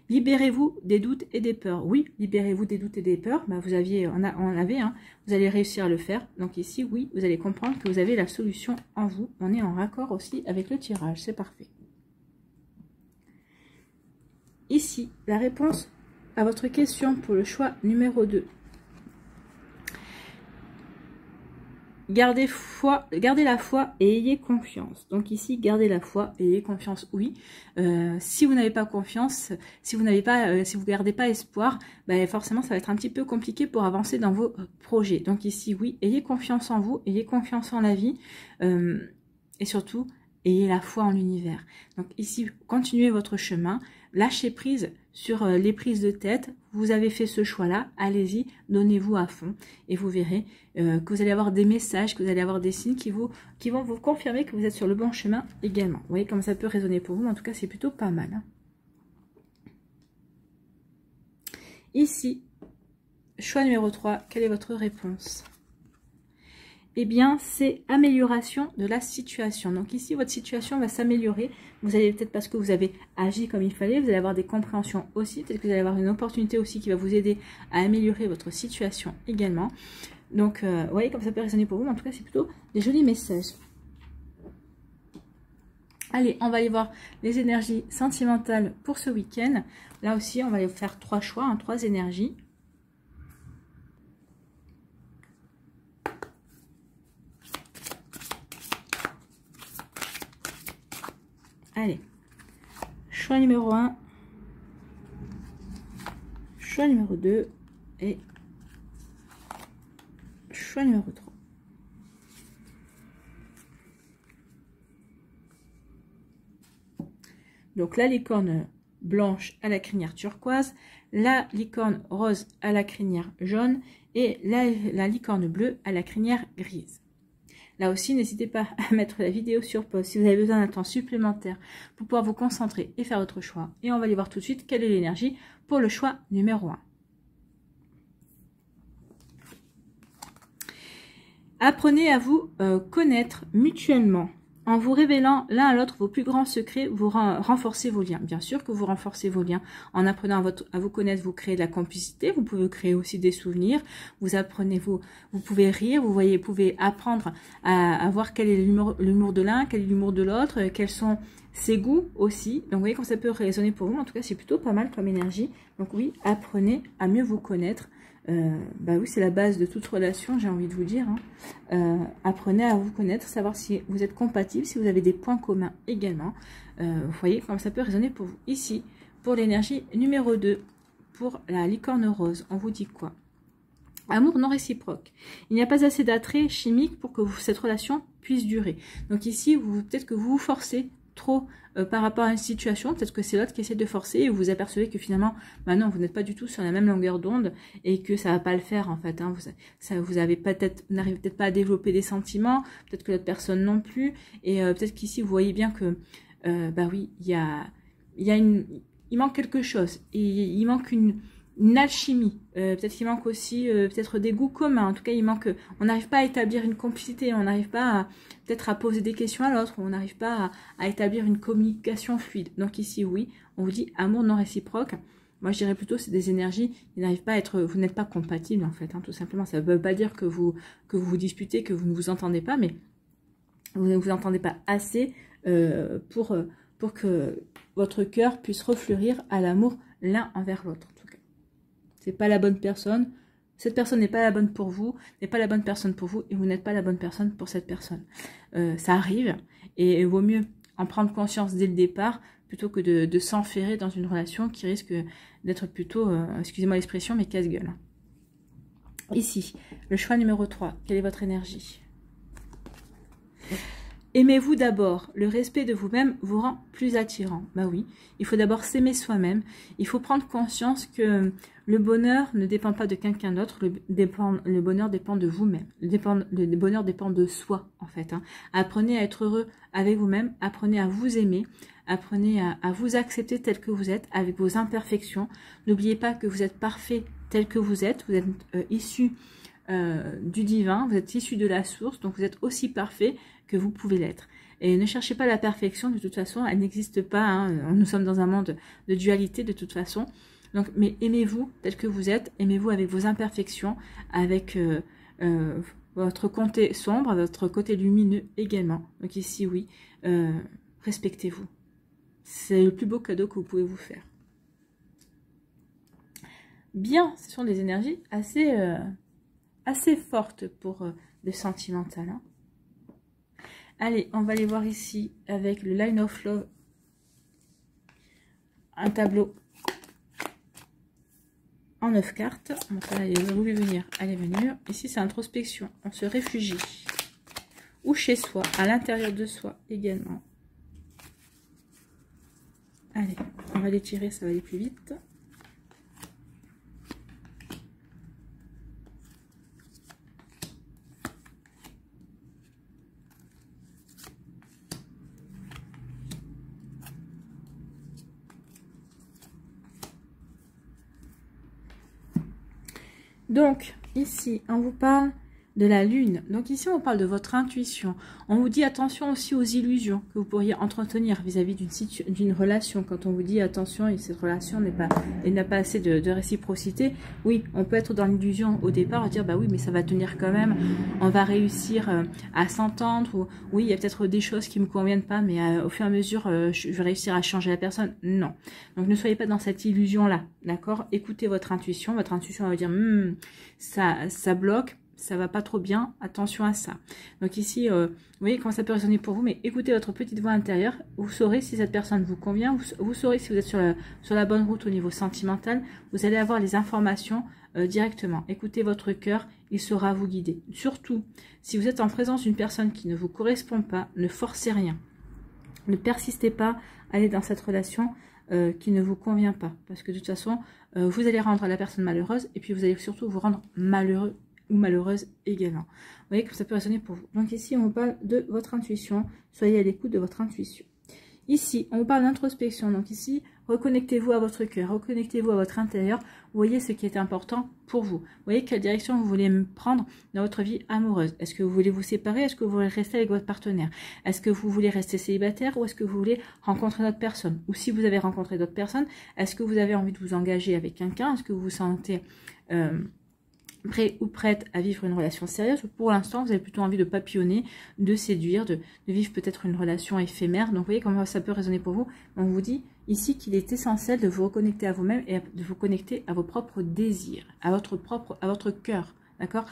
Libérez-vous des doutes et des peurs. Oui, libérez-vous des doutes et des peurs. Bah, vous aviez, on avait, hein, vous allez réussir à le faire. Donc ici, oui, vous allez comprendre que vous avez la solution en vous. On est en raccord aussi avec le tirage. C'est parfait. Ici, la réponse à votre question pour le choix numéro 2. Gardez la foi et ayez confiance. Donc ici, gardez la foi et ayez confiance, oui. Si vous n'avez pas confiance, si vous gardez pas espoir, ben forcément, ça va être un petit peu compliqué pour avancer dans vos projets. Donc ici, oui, ayez confiance en vous, ayez confiance en la vie. Et surtout, ayez la foi en l'univers. Donc ici, continuez votre chemin, lâchez prise sur les prises de tête. Vous avez fait ce choix-là, allez-y, donnez-vous à fond et vous verrez que vous allez avoir des messages, que vous allez avoir des signes qui vont vous confirmer que vous êtes sur le bon chemin également. Vous voyez comme ça peut résonner pour vous, mais en tout cas c'est plutôt pas mal. Hein. Ici, choix numéro 3, quelle est votre réponse? Eh bien, c'est amélioration de la situation. Donc ici, votre situation va s'améliorer. Vous allez peut-être parce que vous avez agi comme il fallait, vous allez avoir des compréhensions aussi. Peut-être que vous allez avoir une opportunité aussi qui va vous aider à améliorer votre situation également. Donc, vous voyez comme ça peut résonner pour vous. Mais en tout cas, c'est plutôt des jolis messages. Allez, on va aller voir les énergies sentimentales pour ce week-end. Là aussi, on va aller faire 3 choix, hein, 3 énergies. Allez, choix numéro 1, choix numéro 2 et choix numéro 3. Donc la licorne blanche à la crinière turquoise, la licorne rose à la crinière jaune et la licorne bleue à la crinière grise. Là aussi, n'hésitez pas à mettre la vidéo sur pause si vous avez besoin d'un temps supplémentaire pour pouvoir vous concentrer et faire votre choix. Et on va aller voir tout de suite quelle est l'énergie pour le choix numéro 1. Apprenez à vous connaître mutuellement. En vous révélant l'un à l'autre vos plus grands secrets, vous renforcez vos liens. Bien sûr que vous renforcez vos liens. En apprenant à vous connaître, vous créez de la complicité. Vous pouvez créer aussi des souvenirs. Vous apprenez, vous pouvez rire. Vous pouvez apprendre à voir quel est l'humour de l'un, quel est l'humour de l'autre, quels sont ses goûts aussi. Donc vous voyez comme ça peut résonner pour vous. En tout cas, c'est plutôt pas mal comme énergie. Donc oui, apprenez à mieux vous connaître. Bah oui, c'est la base de toute relation, j'ai envie de vous dire. Hein. Apprenez à vous connaître, savoir si vous êtes compatible, si vous avez des points communs également. Vous voyez comme ça peut résonner pour vous. Ici, pour l'énergie numéro 2, pour la licorne rose, on vous dit quoi? Amour non réciproque. Il n'y a pas assez d'attrait chimique pour que cette relation puisse durer. Donc ici, peut-être que vous vous forcez trop par rapport à une situation, peut-être que c'est l'autre qui essaie de forcer et vous vous apercevez que finalement, non, vous n'êtes pas du tout sur la même longueur d'onde et que ça va pas le faire en fait. Hein. Vous n'arrivez peut-être pas à développer des sentiments, peut-être que l'autre personne non plus, et peut-être qu'ici vous voyez bien que, bah oui, il manque quelque chose, et il manque une alchimie, peut-être qu'il manque aussi peut-être des goûts communs, en tout cas il manque, on n'arrive pas à établir une complicité, on n'arrive pas peut-être à poser des questions à l'autre, on n'arrive pas à établir une communication fluide. Donc ici oui, on vous dit amour non réciproque. Moi je dirais plutôt c'est des énergies qui n'arrivent pas à être, vous n'êtes pas compatibles en fait, hein, tout simplement. Ça ne veut pas dire que vous vous disputez, que vous ne vous entendez pas, mais vous ne vous entendez pas assez pour que votre cœur puisse refleurir à l'amour l'un envers l'autre. C'est pas la bonne personne, cette personne n'est pas la bonne pour vous, n'est pas la bonne personne pour vous, et vous n'êtes pas la bonne personne pour cette personne. Ça arrive, et il vaut mieux en prendre conscience dès le départ, plutôt que de s'enferrer dans une relation qui risque d'être plutôt, excusez-moi l'expression, mais casse-gueule. Ici, le choix numéro 3, quelle est votre énergie? Aimez-vous d'abord. Le respect de vous-même vous rend plus attirant. Bah oui, il faut d'abord s'aimer soi-même. Il faut prendre conscience que le bonheur ne dépend pas de quelqu'un d'autre. Le bonheur dépend de vous-même. Le bonheur dépend de soi, en fait. Hein. Apprenez à être heureux avec vous-même. Apprenez à vous aimer. Apprenez à vous accepter tel que vous êtes, avec vos imperfections. N'oubliez pas que vous êtes parfait tel que vous êtes. Vous êtes issu du divin. Vous êtes issu de la source. Donc vous êtes aussi parfait que vous pouvez l'être. Et ne cherchez pas la perfection, de toute façon, elle n'existe pas. Hein. Nous sommes dans un monde de dualité, de toute façon. Donc, mais aimez-vous tel que vous êtes, aimez-vous avec vos imperfections, avec votre côté sombre, votre côté lumineux également. Donc ici, oui, respectez-vous. C'est le plus beau cadeau que vous pouvez vous faire. Bien, ce sont des énergies assez fortes pour le sentimental. Hein. Allez, on va aller voir ici avec le Line of Love. Un tableau en 9 cartes. Donc là, elle a voulu venir, elle est venue. Ici, c'est introspection. On se réfugie. Ou chez soi, à l'intérieur de soi également. Allez, on va les tirer, ça va aller plus vite. Donc, ici, on vous parle de la lune. Donc ici, on parle de votre intuition. On vous dit attention aussi aux illusions que vous pourriez entretenir vis-à-vis d'une relation. Quand on vous dit attention, et cette relation n'a pas assez de réciprocité, oui, on peut être dans l'illusion au départ, dire bah oui, mais ça va tenir quand même, on va réussir à s'entendre, ou oui, il y a peut-être des choses qui ne me conviennent pas, mais au fur et à mesure, je vais réussir à changer la personne. Non. Donc ne soyez pas dans cette illusion-là, d'accord? Écoutez votre intuition va vous dire ça bloque, ça va pas trop bien, attention à ça. Donc ici, vous voyez comment ça peut résonner pour vous, mais écoutez votre petite voix intérieure, vous saurez si cette personne vous convient, vous saurez si vous êtes sur la bonne route au niveau sentimental, vous allez avoir les informations directement. Écoutez votre cœur, il saura vous guider. Surtout, si vous êtes en présence d'une personne qui ne vous correspond pas, ne forcez rien. Ne persistez pas à aller dans cette relation qui ne vous convient pas, parce que de toute façon, vous allez rendre la personne malheureuse, et puis vous allez surtout vous rendre malheureux ou malheureuse également. Vous voyez que ça peut résonner pour vous. Donc ici, on vous parle de votre intuition. Soyez à l'écoute de votre intuition. Ici, on vous parle d'introspection. Donc ici, reconnectez-vous à votre cœur, reconnectez-vous à votre intérieur. Vous voyez ce qui est important pour vous. Vous voyez quelle direction vous voulez prendre dans votre vie amoureuse. Est-ce que vous voulez vous séparer? Est-ce que vous voulez rester avec votre partenaire? Est-ce que vous voulez rester célibataire ou est-ce que vous voulez rencontrer d'autres personnes? Ou si vous avez rencontré d'autres personnes, est-ce que vous avez envie de vous engager avec quelqu'un? Est-ce que vous vous sentez prêt ou prête à vivre une relation sérieuse? Pour l'instant, vous avez plutôt envie de papillonner, de séduire, de vivre peut-être une relation éphémère. Donc, vous voyez comment ça peut résonner pour vous. On vous dit ici qu'il est essentiel de vous reconnecter à vous-même et de vous connecter à vos propres désirs, à votre cœur. D'accord?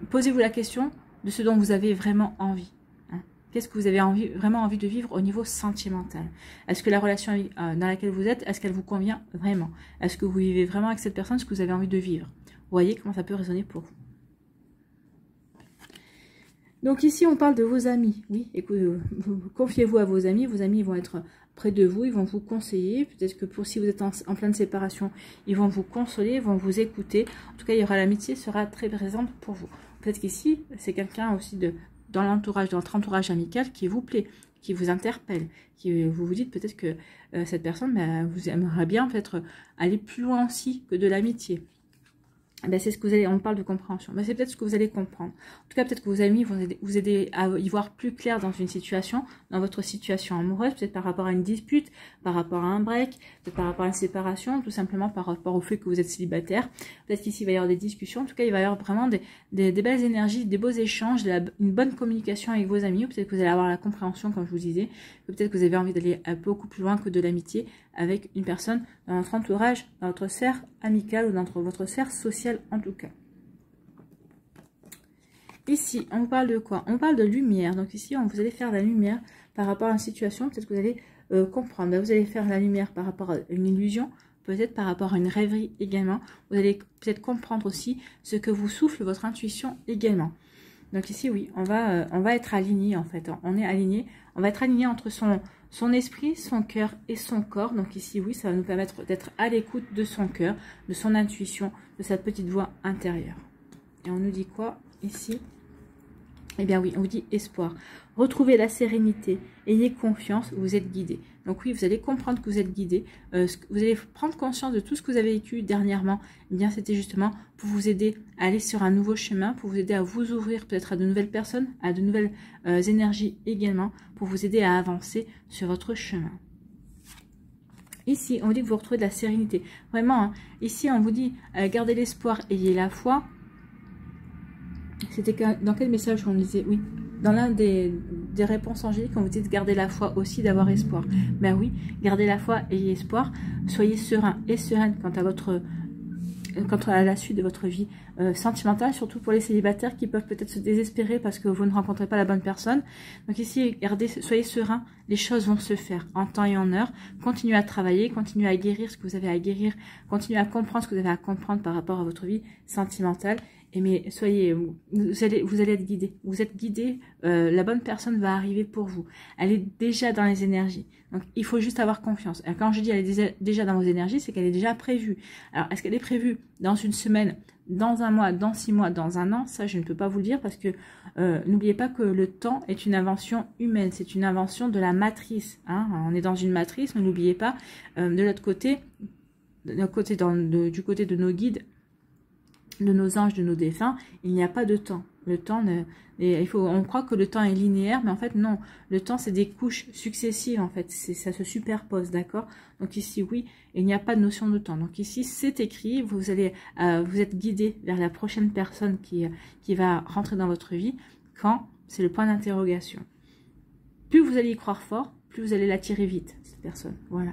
Posez-vous la question de ce dont vous avez vraiment envie. Qu'est-ce que vous avez vraiment envie de vivre au niveau sentimental? Est-ce que la relation dans laquelle vous êtes, est-ce qu'elle vous convient vraiment? Est-ce que vous vivez vraiment avec cette personne ce que vous avez envie de vivre? Vous voyez comment ça peut résonner pour vous. Donc ici, on parle de vos amis. Oui, confiez-vous à vos amis vont être près de vous, ils vont vous conseiller. Peut-être que si vous êtes en pleine séparation, ils vont vous consoler, ils vont vous écouter. En tout cas, l'amitié sera très présente pour vous. Peut-être qu'ici, c'est quelqu'un aussi dans l'entourage, dans votre entourage amical qui vous plaît, qui vous interpelle, qui vous dites peut-être que cette personne, vous aimeriez bien peut-être aller plus loin aussi que de l'amitié. C'est ce que vous allez, on parle de compréhension, c'est peut-être ce que vous allez comprendre. En tout cas, peut-être que vos amis vont vous aider à y voir plus clair dans une situation, dans votre situation amoureuse, peut-être par rapport à une dispute, par rapport à un break, peut-être par rapport à une séparation, tout simplement par rapport au fait que vous êtes célibataire. Peut-être qu'ici, il va y avoir des discussions, en tout cas, il va y avoir vraiment des belles énergies, des beaux échanges, une bonne communication avec vos amis, ou peut-être que vous allez avoir la compréhension, comme je vous disais, peut-être que vous avez envie d'aller beaucoup plus loin que de l'amitié avec une personne dans votre entourage, dans votre sphère amicale ou dans votre sphère sociale en tout cas. Ici, on parle de quoi? On parle de lumière. Donc ici, vous allez faire la lumière par rapport à une situation. Peut-être que vous allez comprendre. Vous allez faire la lumière par rapport à une illusion, peut-être par rapport à une rêverie également. Vous allez peut-être comprendre aussi ce que vous souffle votre intuition également. Donc ici, oui, on va être aligné en fait. On est aligné. On va être aligné entre son esprit, son cœur et son corps. Donc ici, oui, ça va nous permettre d'être à l'écoute de son cœur, de son intuition, de cette petite voix intérieure. Et on nous dit quoi ici? Eh bien oui, on vous dit espoir. Retrouvez la sérénité, ayez confiance, vous êtes guidé. Donc oui, vous allez comprendre que vous êtes guidé. Vous allez prendre conscience de tout ce que vous avez vécu dernièrement. Eh bien, c'était justement pour vous aider à aller sur un nouveau chemin, pour vous aider à vous ouvrir peut-être à de nouvelles personnes, à de nouvelles énergies également, pour vous aider à avancer sur votre chemin. Ici, on vous dit que vous retrouvez de la sérénité. Vraiment, hein, ici, on vous dit gardez l'espoir, ayez la foi. C'était dans quel message on disait? Oui, dans l'un des réponses angéliques, on vous dit de garder la foi aussi, d'avoir espoir. Ben oui, gardez la foi, ayez espoir. Soyez serein et sereine quant à la suite de votre vie sentimentale, surtout pour les célibataires qui peuvent peut-être se désespérer parce que vous ne rencontrez pas la bonne personne. Donc ici, soyez serein, les choses vont se faire en temps et en heure. Continuez à travailler, continuez à guérir ce que vous avez à guérir, continuez à comprendre ce que vous avez à comprendre par rapport à votre vie sentimentale. Et mais vous allez être guidé. Vous êtes guidé, la bonne personne va arriver pour vous. Elle est déjà dans les énergies. Donc il faut juste avoir confiance. Et quand je dis elle est déjà dans vos énergies, c'est qu'elle est déjà prévue. Alors est-ce qu'elle est prévue dans une semaine, dans un mois, dans 6 mois, dans un an? Ça je ne peux pas vous le dire parce que n'oubliez pas que le temps est une invention humaine. C'est une invention de la matrice. Hein. On est dans une matrice, mais n'oubliez pas, de l'autre côté, du côté de nos guides, de nos anges, de nos défunts, il n'y a pas de temps. Le temps, on croit que le temps est linéaire, mais en fait non. Le temps, c'est des couches successives en fait. Ça se superpose, d'accord? Donc ici, oui, il n'y a pas de notion de temps. Donc ici, c'est écrit. Vous êtes guidé vers la prochaine personne qui va rentrer dans votre vie. Quand? C'est le point d'interrogation. Plus vous allez y croire fort, plus vous allez l'attirer vite, cette personne. Voilà.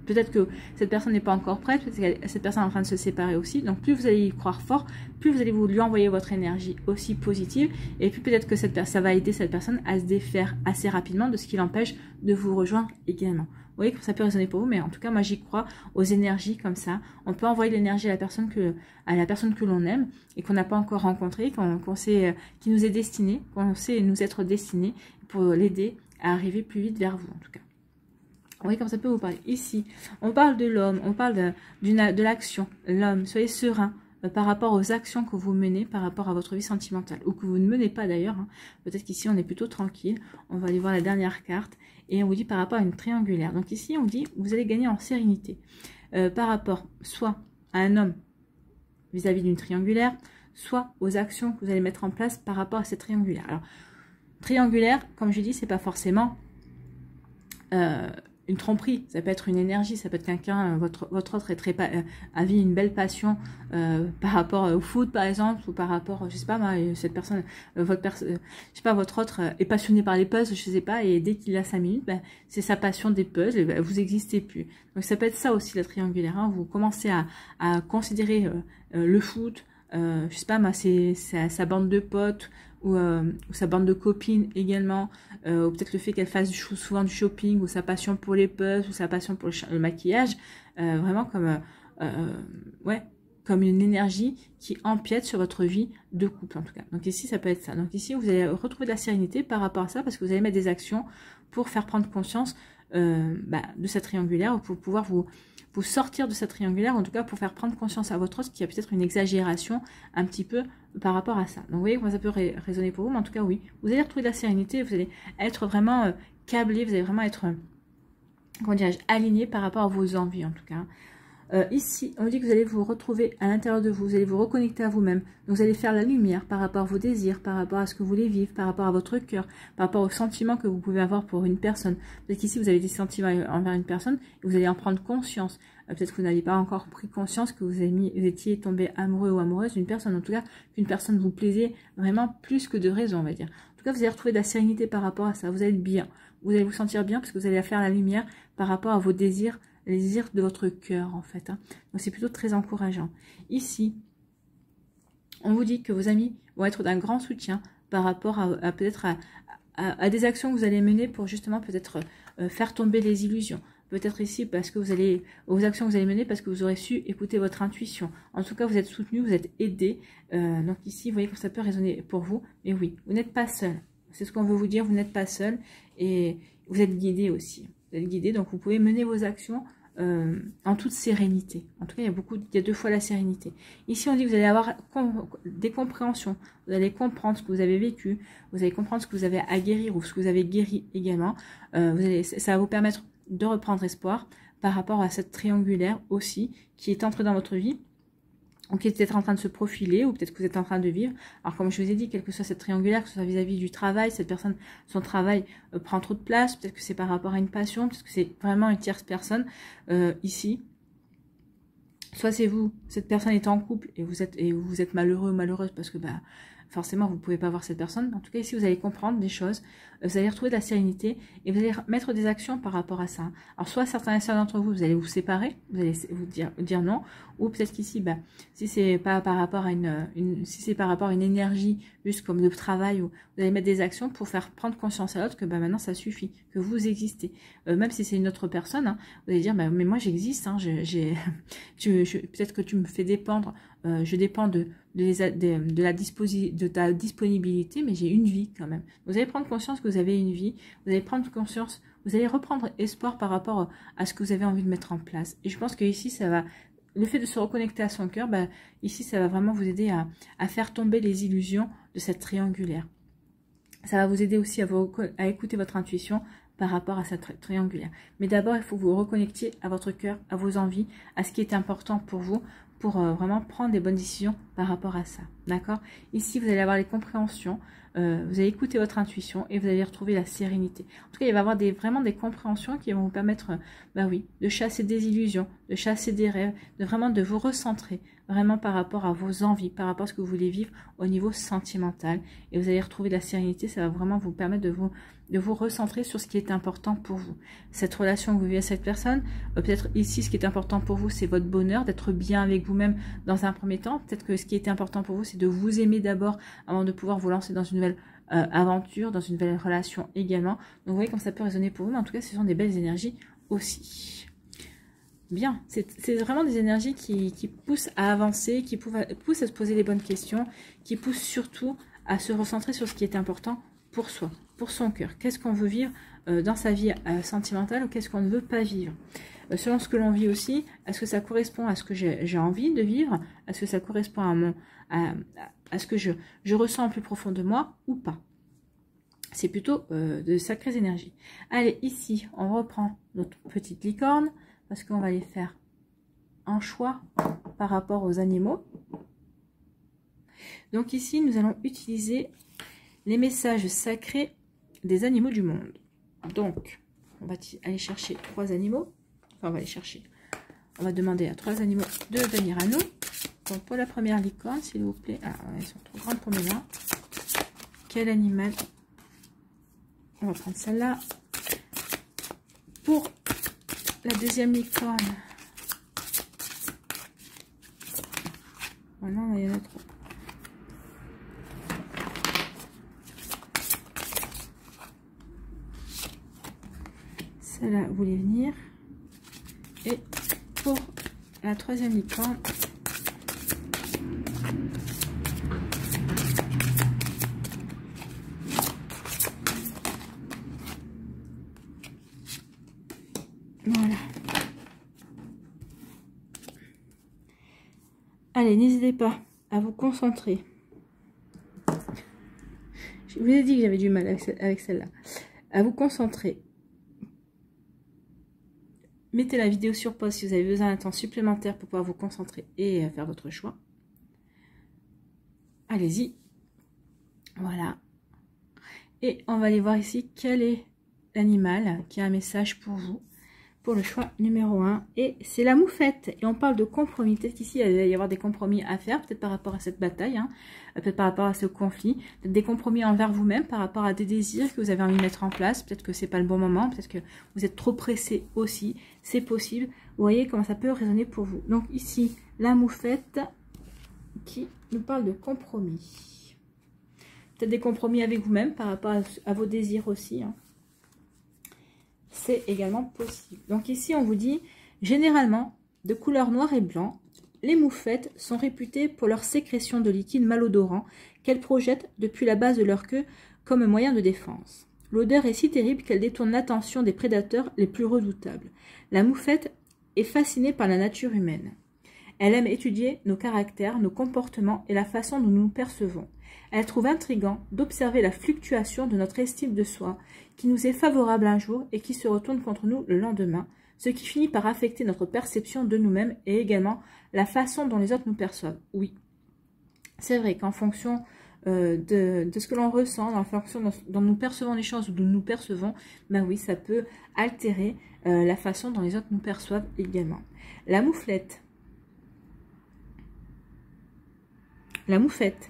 Peut-être que cette personne n'est pas encore prête, peut-être que cette personne est en train de se séparer aussi. Donc plus vous allez y croire fort, plus vous allez lui envoyer votre énergie aussi positive. Et puis peut-être que ça va aider cette personne à se défaire assez rapidement de ce qui l'empêche de vous rejoindre également. Vous voyez que ça peut résonner pour vous, mais en tout cas moi j'y crois aux énergies comme ça. On peut envoyer l'énergie à la personne que l'on aime et qu'on n'a pas encore rencontrée, qui nous est destinée, qu'on sait nous être destiné pour l'aider à arriver plus vite vers vous en tout cas. Oui, comme ça peut vous parler. Ici, on parle de l'homme, on parle de l'action. L'homme, soyez serein par rapport aux actions que vous menez par rapport à votre vie sentimentale. Ou que vous ne menez pas d'ailleurs. Hein. Peut-être qu'ici, on est plutôt tranquille. On va aller voir la dernière carte. Et on vous dit par rapport à une triangulaire. Donc ici, on dit vous allez gagner en sérénité. Par rapport soit à un homme vis-à-vis d'une triangulaire, soit aux actions que vous allez mettre en place par rapport à cette triangulaire. Alors, triangulaire, comme je dis, c'est pas forcément... une tromperie, ça peut être une énergie, ça peut être quelqu'un, votre autre est a une belle passion par rapport au foot par exemple, ou par rapport, je sais pas moi, cette personne, je sais pas, votre autre est passionné par les puzzles, je sais pas, et dès qu'il a 5 minutes, ben, c'est sa passion des puzzles, et ben, vous n'existez plus. Donc ça peut être ça aussi la triangulaire, hein, vous commencez à considérer le foot, je sais pas moi, c'est sa bande de potes, ou sa bande de copines également, ou peut-être le fait qu'elle fasse souvent du shopping, ou sa passion pour les puzzles, ou sa passion pour le maquillage, vraiment comme une énergie qui empiète sur votre vie de couple en tout cas. Donc ici ça peut être ça. Donc ici vous allez retrouver de la sérénité par rapport à ça, parce que vous allez mettre des actions pour faire prendre conscience de cette triangulaire, ou pour pouvoir vous sortir de cette triangulaire, en tout cas pour faire prendre conscience à votre autre qu'il y a peut-être une exagération un petit peu par rapport à ça. Donc vous voyez comment ça peut résonner pour vous, mais en tout cas oui, vous allez retrouver de la sérénité, vous allez être vraiment câblé, vous allez vraiment être, comment dirais-je, aligné par rapport à vos envies en tout cas. Ici, on dit que vous allez vous retrouver à l'intérieur de vous, vous allez vous reconnecter à vous-même. Donc vous allez faire la lumière par rapport à vos désirs, par rapport à ce que vous voulez vivre, par rapport à votre cœur, par rapport aux sentiments que vous pouvez avoir pour une personne. Peut-être qu'ici, vous avez des sentiments envers une personne et vous allez en prendre conscience. Peut-être que vous n'avez pas encore pris conscience que vous étiez tombé amoureux ou amoureuse d'une personne. En tout cas, qu'une personne vous plaisait vraiment plus que de raison, on va dire. En tout cas, vous allez retrouver de la sérénité par rapport à ça. Vous allez être bien. Vous allez vous sentir bien parce que vous allez faire la lumière par rapport à vos désirs, les désirs de votre cœur en fait. Hein. Donc c'est plutôt très encourageant. Ici, on vous dit que vos amis vont être d'un grand soutien par rapport à peut-être à des actions que vous allez mener pour justement peut-être faire tomber les illusions. Peut-être ici parce que aux actions que vous allez mener parce que vous aurez su écouter votre intuition. En tout cas, vous êtes soutenu, vous êtes aidé. Donc ici, vous voyez que ça peut résonner pour vous. Mais oui, vous n'êtes pas seul. C'est ce qu'on veut vous dire, vous n'êtes pas seul. Et vous êtes guidé aussi. Vous êtes guidé, donc vous pouvez mener vos actions en toute sérénité. En tout cas, il y a 2 fois la sérénité. Ici, on dit que vous allez avoir des compréhensions. Vous allez comprendre ce que vous avez vécu. Vous allez comprendre ce que vous avez à guérir ou ce que vous avez guéri également. Ça va vous permettre de reprendre espoir par rapport à cette triangulaire aussi qui est entrée dans votre vie, ou qui est peut-être en train de se profiler, ou peut-être que vous êtes en train de vivre. Alors comme je vous ai dit, quelle que soit cette triangulaire, que ce soit vis-à-vis du travail, cette personne, son travail prend trop de place, peut-être que c'est par rapport à une passion, peut-être que c'est vraiment une tierce personne ici. Soit c'est vous, cette personne est en couple et vous êtes malheureux ou malheureuse parce que bah, forcément vous ne pouvez pas voir cette personne. En tout cas ici vous allez comprendre des choses, vous allez retrouver de la sérénité et vous allez mettre des actions par rapport à ça. Alors soit certains d'entre vous, vous allez vous séparer, vous allez vous dire non, ou peut-être qu'ici, bah, si c'est pas par rapport à si c'est par rapport à une énergie juste comme le travail, ou vous allez mettre des actions pour faire prendre conscience à l'autre que bah, maintenant ça suffit, que vous existez. Même si c'est une autre personne, hein, vous allez dire bah, mais moi j'existe, hein, peut-être que tu me fais dépendre, je dépends de ta disponibilité, mais j'ai une vie quand même. Vous allez prendre conscience que vous avez une vie, vous allez prendre conscience, vous allez reprendre espoir par rapport à ce que vous avez envie de mettre en place. Et je pense que ici, ça va, le fait de se reconnecter à son cœur, bah, ici, ça va vraiment vous aider à faire tomber les illusions de cette triangulaire. Ça va vous aider aussi à écouter votre intuition par rapport à cette triangulaire. Mais d'abord, il faut que vous reconnectiez à votre cœur, à vos envies, à ce qui est important pour vous, pour vraiment prendre des bonnes décisions par rapport à ça. D'accord? Ici, vous allez avoir les compréhensions, vous allez écouter votre intuition et vous allez retrouver la sérénité. En tout cas, il va y avoir vraiment des compréhensions qui vont vous permettre, bah oui, de chasser des illusions, de chasser des rêves, de vous recentrer vraiment par rapport à vos envies, par rapport à ce que vous voulez vivre au niveau sentimental. Et vous allez retrouver de la sérénité, ça va vraiment vous permettre de vous recentrer sur ce qui est important pour vous. Cette relation que vous vivez avec cette personne, peut-être ici, ce qui est important pour vous, c'est votre bonheur, d'être bien avec vous-même dans un premier temps. Peut-être que ce qui est important pour vous, c'est de vous aimer d'abord avant de pouvoir vous lancer dans une nouvelle aventure, dans une nouvelle relation également. Donc vous voyez comme ça peut résonner pour vous, mais en tout cas, ce sont des belles énergies aussi. Bien, c'est vraiment des énergies qui poussent à avancer, qui poussent à se poser les bonnes questions, qui poussent surtout à se recentrer sur ce qui est important pour soi, pour son cœur. Qu'est-ce qu'on veut vivre dans sa vie sentimentale ou qu'est-ce qu'on ne veut pas vivre? Selon ce que l'on vit aussi, est-ce que ça correspond à ce que j'ai envie de vivre? Est-ce que ça correspond à ce que je ressens plus profond de moi ou pas? C'est plutôt de sacrées énergies. Allez, ici, on reprend notre petite licorne parce qu'on va aller faire un choix par rapport aux animaux. Donc ici, nous allons utiliser les messages sacrés des animaux du monde. Donc, on va aller chercher 3 animaux. Enfin, on va demander à 3 animaux de venir à nous. Donc, pour la première licorne, s'il vous plaît. Ah, elles sont trop grandes pour mes mains. Quel animal? On va prendre celle-là. Pour la deuxième licorne. Voilà, il y en a trop. Celle-là voulait venir. Et pour la troisième licorne, voilà. Allez, n'hésitez pas à vous concentrer. Je vous ai dit que j'avais du mal avec celle-là. À vous concentrer. Mettez la vidéo sur pause si vous avez besoin d'un temps supplémentaire pour pouvoir vous concentrer et faire votre choix. Allez-y. Voilà. Et on va aller voir ici quel est l'animal qui a un message pour vous. Pour le choix numéro 1. Et c'est la moufette. Et on parle de compromis. Peut-être qu'ici, il va y avoir des compromis à faire. Peut-être par rapport à cette bataille. Hein, peut-être par rapport à ce conflit. Peut-être des compromis envers vous-même. Par rapport à des désirs que vous avez envie de mettre en place. Peut-être que c'est pas le bon moment. Peut-être que vous êtes trop pressé aussi. C'est possible. Vous voyez comment ça peut résonner pour vous. Donc ici, la moufette qui nous parle de compromis. Peut-être des compromis avec vous-même par rapport à vos désirs aussi. Hein. C'est également possible. Donc ici, on vous dit, généralement, de couleur noir et blanc, les moufettes sont réputées pour leur sécrétion de liquide malodorant qu'elles projettent depuis la base de leur queue comme moyen de défense. L'odeur est si terrible qu'elle détourne l'attention des prédateurs les plus redoutables. La moufette est fascinée par la nature humaine. Elle aime étudier nos caractères, nos comportements et la façon dont nous nous percevons. Elle trouve intriguant d'observer la fluctuation de notre estime de soi, qui nous est favorable un jour et qui se retourne contre nous le lendemain, ce qui finit par affecter notre perception de nous-mêmes et également la façon dont les autres nous perçoivent. Oui, c'est vrai qu'en fonction de ce que l'on ressent, en fonction dont nous percevons les choses ou dont nous percevons, ben oui, ça peut altérer la façon dont les autres nous perçoivent également. La mouflette. La moufette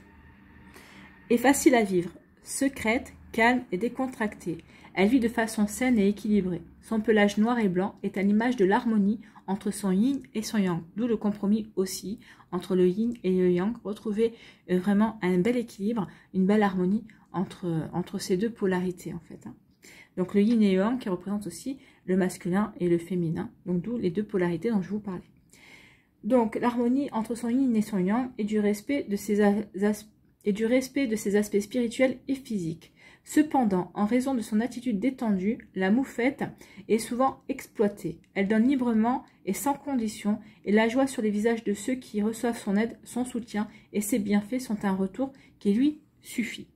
est facile à vivre, secrète, calme et décontractée. Elle vit de façon saine et équilibrée. Son pelage noir et blanc est à l'image de l'harmonie entre son yin et son yang, d'où le compromis aussi entre le yin et le yang. Retrouver vraiment un bel équilibre, une belle harmonie entre ces deux polarités en fait. Donc le yin et le yang qui représentent aussi le masculin et le féminin, donc d'où les deux polarités dont je vous parlais. Donc l'harmonie entre son yin et son yang et du respect de ses aspects spirituels et physiques. Cependant, en raison de son attitude détendue, la moufette est souvent exploitée. Elle donne librement et sans condition, et la joie sur les visages de ceux qui reçoivent son aide, son soutien et ses bienfaits sont un retour qui lui suffit.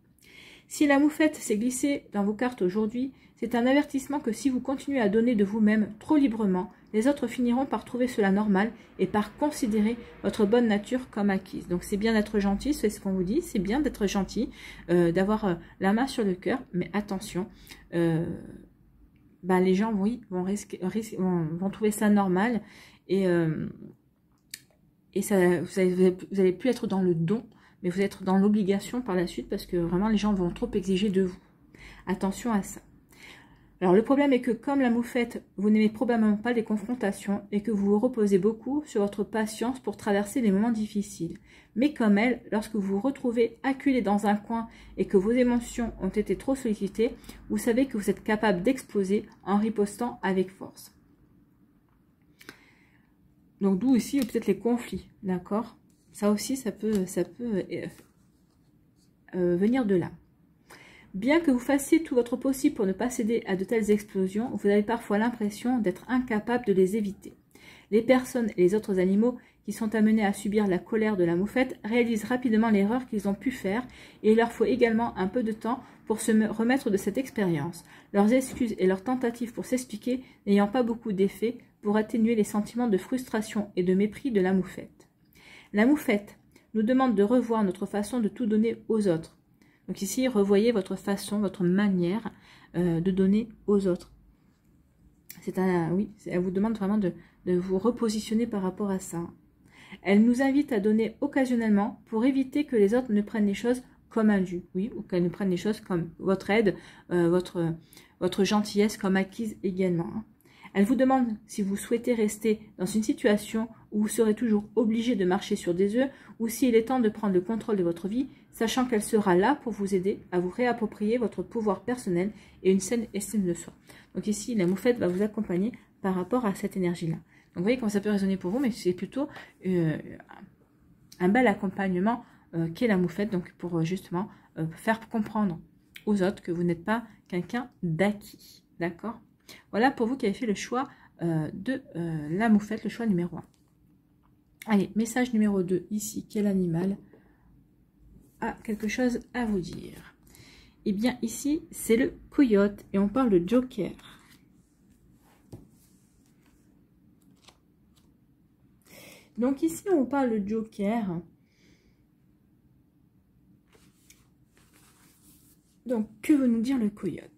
Si la moufette s'est glissée dans vos cartes aujourd'hui, c'est un avertissement que si vous continuez à donner de vous-même trop librement, les autres finiront par trouver cela normal et par considérer votre bonne nature comme acquise. Donc c'est bien d'être gentil, c'est ce qu'on vous dit, c'est bien d'être gentil, d'avoir la main sur le cœur, mais attention, les gens vont trouver ça normal et ça, vous allez plus être dans le don, mais vous allez être dans l'obligation par la suite parce que vraiment les gens vont trop exiger de vous. Attention à ça. Alors le problème est que comme la moufette, vous n'aimez probablement pas les confrontations et que vous vous reposez beaucoup sur votre patience pour traverser les moments difficiles. Mais comme elle, lorsque vous vous retrouvez acculé dans un coin et que vos émotions ont été trop sollicitées, vous savez que vous êtes capable d'exploser en ripostant avec force. Donc d'où aussi peut-être les conflits, d'accord? Ça aussi, ça peut venir de là. Bien que vous fassiez tout votre possible pour ne pas céder à de telles explosions, vous avez parfois l'impression d'être incapable de les éviter. Les personnes et les autres animaux qui sont amenés à subir la colère de la moufette réalisent rapidement l'erreur qu'ils ont pu faire et il leur faut également un peu de temps pour se remettre de cette expérience. Leurs excuses et leurs tentatives pour s'expliquer n'ayant pas beaucoup d'effet pour atténuer les sentiments de frustration et de mépris de la moufette. La moufette nous demande de revoir notre façon de tout donner aux autres. Donc ici, revoyez votre façon, votre manière de donner aux autres. Elle vous demande vraiment de vous repositionner par rapport à ça. Elle nous invite à donner occasionnellement pour éviter que les autres ne prennent les choses comme un dû, oui, ou qu'elles ne prennent les choses comme votre aide, votre gentillesse comme acquise également. Elle vous demande si vous souhaitez rester dans une situation où vous serez toujours obligé de marcher sur des œufs ou s'il est temps de prendre le contrôle de votre vie, sachant qu'elle sera là pour vous aider à vous réapproprier votre pouvoir personnel et une saine estime de soi. Donc ici, la moufette va vous accompagner par rapport à cette énergie-là. Donc vous voyez comment ça peut résonner pour vous, mais c'est plutôt un bel accompagnement qu'est la moufette, donc pour justement faire comprendre aux autres que vous n'êtes pas quelqu'un d'acquis. D'accord ? Voilà pour vous qui avez fait le choix de la moufette, le choix numéro 1. Allez, message numéro 2, ici, quel animal a quelque chose à vous dire? Eh bien, ici, c'est le coyote et on parle de joker. Donc ici, on parle de joker. Donc, que veut nous dire le coyote?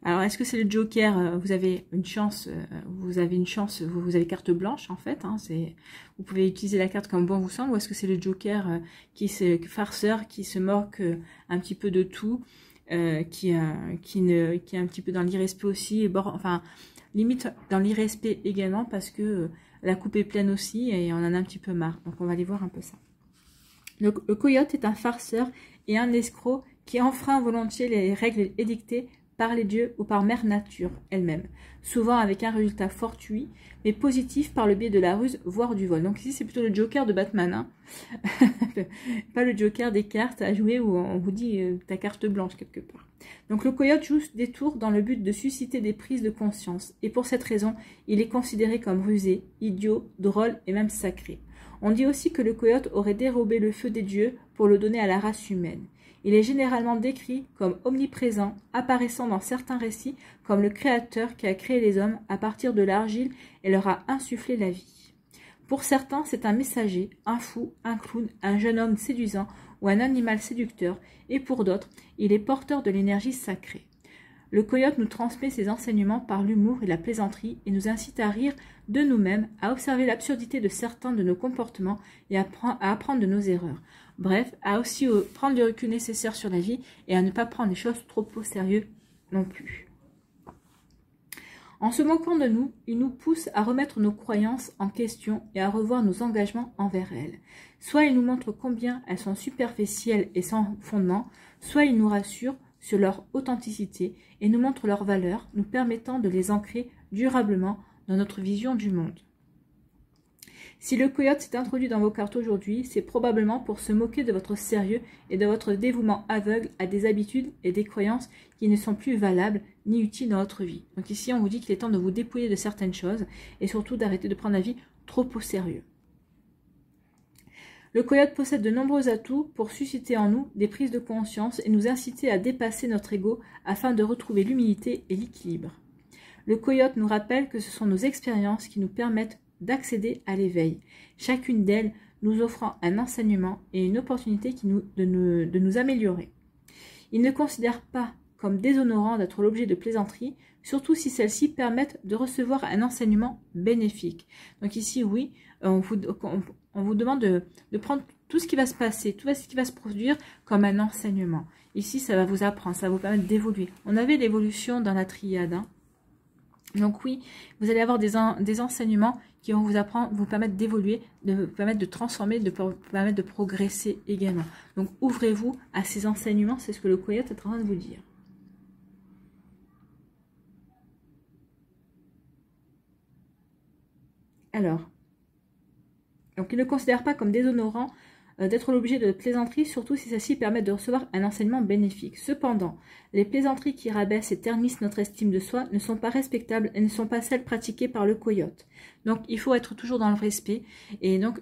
Alors, est-ce que c'est le joker? Vous avez une chance, vous avez carte blanche en fait. Hein, vous pouvez utiliser la carte comme bon vous semble. Ou est-ce que c'est le joker farceur qui se moque un petit peu de tout, qui est un petit peu dans l'irrespect aussi, enfin limite dans l'irrespect également parce que la coupe est pleine aussi et on en a un petit peu marre. Donc on va aller voir un peu ça. Le coyote est un farceur et un escroc qui enfreint volontiers les règles édictées par les dieux ou par mère nature elle-même, souvent avec un résultat fortuit, mais positif par le biais de la ruse, voire du vol. Donc ici, c'est plutôt le joker de Batman, hein. Pas le joker des cartes à jouer où on vous dit ta carte blanche quelque part. Donc le coyote joue des tours dans le but de susciter des prises de conscience, et pour cette raison, il est considéré comme rusé, idiot, drôle et même sacré. On dit aussi que le coyote aurait dérobé le feu des dieux pour le donner à la race humaine. Il est généralement décrit comme omniprésent, apparaissant dans certains récits comme le créateur qui a créé les hommes à partir de l'argile et leur a insufflé la vie. Pour certains, c'est un messager, un fou, un clown, un jeune homme séduisant ou un animal séducteur, et pour d'autres, il est porteur de l'énergie sacrée. Le coyote nous transmet ses enseignements par l'humour et la plaisanterie et nous incite à rire de nous-mêmes, à observer l'absurdité de certains de nos comportements et à apprendre de nos erreurs. Bref, à aussi prendre le recul nécessaire sur la vie et à ne pas prendre les choses trop au sérieux non plus. En se moquant de nous, il nous pousse à remettre nos croyances en question et à revoir nos engagements envers elles. Soit il nous montre combien elles sont superficielles et sans fondement, soit il nous rassure sur leur authenticité et nous montre leurs valeurs, nous permettant de les ancrer durablement dans notre vision du monde. Si le coyote s'est introduit dans vos cartes aujourd'hui, c'est probablement pour se moquer de votre sérieux et de votre dévouement aveugle à des habitudes et des croyances qui ne sont plus valables ni utiles dans votre vie. Donc ici, on vous dit qu'il est temps de vous dépouiller de certaines choses et surtout d'arrêter de prendre la vie trop au sérieux. Le coyote possède de nombreux atouts pour susciter en nous des prises de conscience et nous inciter à dépasser notre ego afin de retrouver l'humilité et l'équilibre. Le coyote nous rappelle que ce sont nos expériences qui nous permettent d'accéder à l'éveil, chacune d'elles nous offrant un enseignement et une opportunité de nous améliorer. Il ne considère pas comme déshonorant d'être l'objet de plaisanteries, surtout si celles-ci permettent de recevoir un enseignement bénéfique. Donc ici, oui, on vous demande de prendre tout ce qui va se passer, tout ce qui va se produire comme un enseignement. Ici, ça va vous apprendre, ça va vous permettre d'évoluer. On avait l'évolution dans la triade, hein. Donc oui, vous allez avoir des enseignements qui vont vous permettre d'évoluer, de vous permettre de transformer, de vous permettre de progresser également. Donc ouvrez-vous à ces enseignements, c'est ce que le coyote est en train de vous dire. Alors, donc il ne considère pas comme déshonorant d'être l'objet de plaisanteries, surtout si celles-ci permettent de recevoir un enseignement bénéfique. Cependant, les plaisanteries qui rabaissent et ternissent notre estime de soi ne sont pas respectables et ne sont pas celles pratiquées par le coyote. Donc, il faut être toujours dans le respect et donc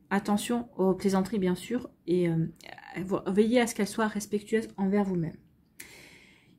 attention aux plaisanteries bien sûr et veillez à ce qu'elles soient respectueuses envers vous-même.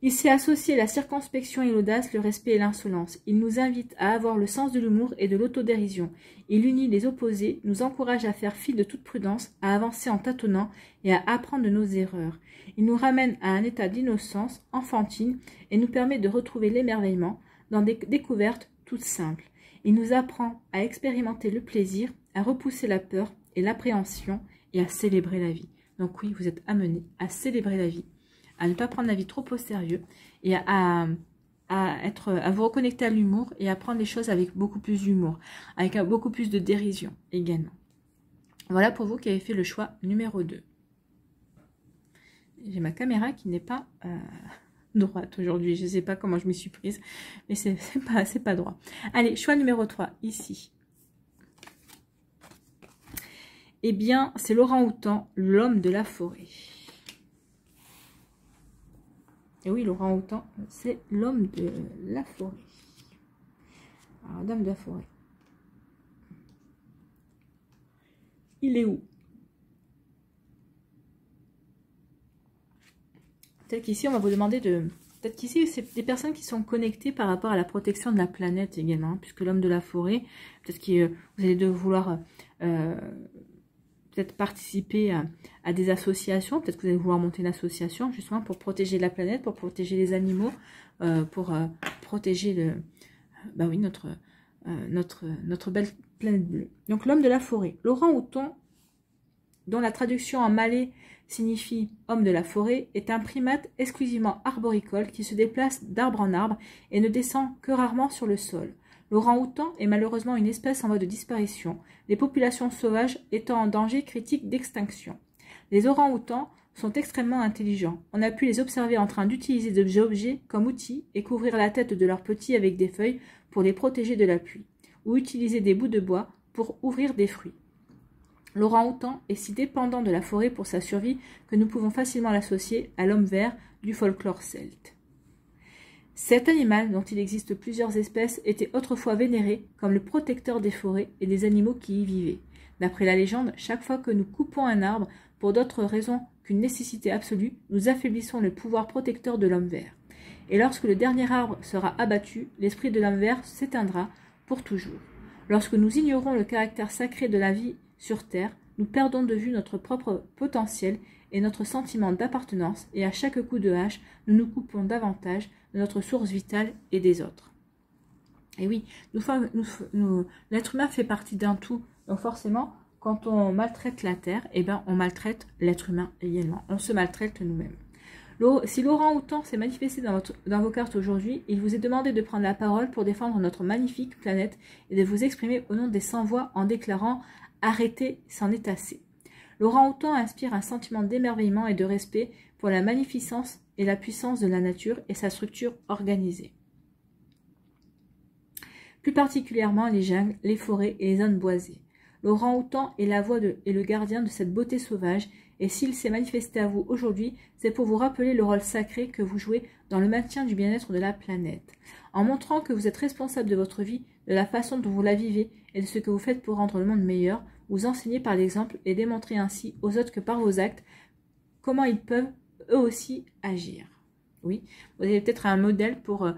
Il s'est associé la circonspection et l'audace, le respect et l'insolence. Il nous invite à avoir le sens de l'humour et de l'autodérision. Il unit les opposés, nous encourage à faire fi de toute prudence, à avancer en tâtonnant et à apprendre de nos erreurs. Il nous ramène à un état d'innocence enfantine et nous permet de retrouver l'émerveillement dans des découvertes toutes simples. Il nous apprend à expérimenter le plaisir, à repousser la peur et l'appréhension et à célébrer la vie. Donc oui, vous êtes amenés à célébrer la vie, à ne pas prendre la vie trop au sérieux et à vous reconnecter à l'humour et à prendre les choses avec beaucoup plus d'humour, avec beaucoup plus de dérision également. Voilà pour vous qui avez fait le choix numéro 2. J'ai ma caméra qui n'est pas droite aujourd'hui, je ne sais pas comment je m'y suis prise, mais c'est pas droit. Allez, choix numéro 3, ici. Eh bien, c'est l'orang-outan, l'homme de la forêt. Et oui, l'orang-outan, c'est l'homme de la forêt. Alors, l'homme de la forêt. Il est où? Peut-être qu'ici, on va vous demander de... Peut-être qu'ici, c'est des personnes qui sont connectées par rapport à la protection de la planète également. Hein, puisque l'homme de la forêt, peut-être que vous allez vouloir... peut-être participer à des associations, peut-être que vous allez vouloir monter une association justement pour protéger la planète, pour protéger les animaux, pour protéger notre belle planète bleue. Donc l'homme de la forêt, l'orang-outan, dont la traduction en malais signifie homme de la forêt, est un primate exclusivement arboricole qui se déplace d'arbre en arbre et ne descend que rarement sur le sol. L'orang-outan est malheureusement une espèce en voie de disparition, les populations sauvages étant en danger critique d'extinction. Les orang-outans sont extrêmement intelligents. On a pu les observer en train d'utiliser des objets comme outils et couvrir la tête de leurs petits avec des feuilles pour les protéger de la pluie, ou utiliser des bouts de bois pour ouvrir des fruits. L'orang-outan est si dépendant de la forêt pour sa survie que nous pouvons facilement l'associer à l'homme vert du folklore celte. Cet animal, dont il existe plusieurs espèces, était autrefois vénéré comme le protecteur des forêts et des animaux qui y vivaient. D'après la légende, chaque fois que nous coupons un arbre, pour d'autres raisons qu'une nécessité absolue, nous affaiblissons le pouvoir protecteur de l'homme vert. Et lorsque le dernier arbre sera abattu, l'esprit de l'homme vert s'éteindra pour toujours. Lorsque nous ignorons le caractère sacré de la vie sur Terre, nous perdons de vue notre propre potentiel et notre sentiment d'appartenance, et à chaque coup de hache, nous nous coupons davantage de notre source vitale et des autres. Et oui, l'être humain fait partie d'un tout, donc forcément, quand on maltraite la Terre, eh ben, on maltraite l'être humain également, on se maltraite nous-mêmes. Si l'orang-outan s'est manifesté dans vos cartes aujourd'hui, il vous est demandé de prendre la parole pour défendre notre magnifique planète et de vous exprimer au nom des 100 voix en déclarant « Arrêtez, c'en est assez ». L'orang-outan inspire un sentiment d'émerveillement et de respect pour la magnificence et la puissance de la nature et sa structure organisée. Plus particulièrement les jungles, les forêts et les zones boisées. L'orang-outan est la voix et le gardien de cette beauté sauvage, et s'il s'est manifesté à vous aujourd'hui, c'est pour vous rappeler le rôle sacré que vous jouez dans le maintien du bien-être de la planète. En montrant que vous êtes responsable de votre vie, de la façon dont vous la vivez et de ce que vous faites pour rendre le monde meilleur, vous enseignez par l'exemple et démontrez ainsi aux autres que par vos actes, comment ils peuvent eux aussi agir. Oui, vous avez peut-être un modèle pour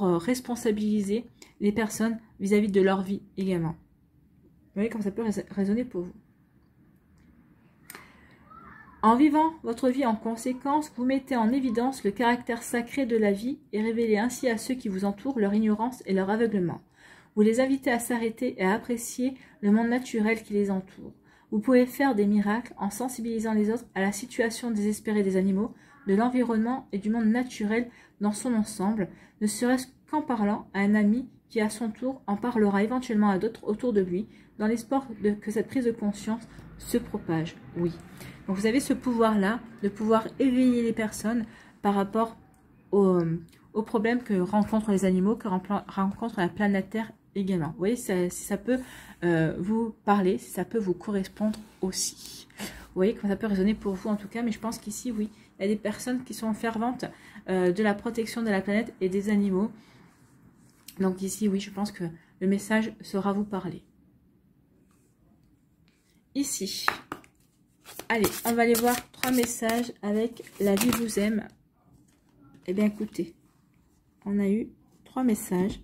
responsabiliser les personnes vis-à-vis de leur vie également. Vous voyez comme ça peut résonner pour vous. En vivant votre vie en conséquence, vous mettez en évidence le caractère sacré de la vie et révélez ainsi à ceux qui vous entourent leur ignorance et leur aveuglement. Vous les invitez à s'arrêter et à apprécier le monde naturel qui les entoure. Vous pouvez faire des miracles en sensibilisant les autres à la situation désespérée des animaux, de l'environnement et du monde naturel dans son ensemble, ne serait-ce qu'en parlant à un ami qui à son tour en parlera éventuellement à d'autres autour de lui, dans l'espoir que cette prise de conscience se propage. Oui. Donc vous avez ce pouvoir-là de pouvoir éveiller les personnes par rapport aux problèmes que rencontrent les animaux, que rencontre la planète Terre également. Vous voyez, si ça peut vous parler, si ça peut vous correspondre aussi. Vous voyez comment ça peut résonner pour vous en tout cas, mais je pense qu'ici, oui, il y a des personnes qui sont ferventes de la protection de la planète et des animaux. Donc ici, oui, je pense que le message saura vous parler. Ici, allez, on va aller voir 3 messages avec La vie vous aime. Eh bien, écoutez, on a eu 3 messages,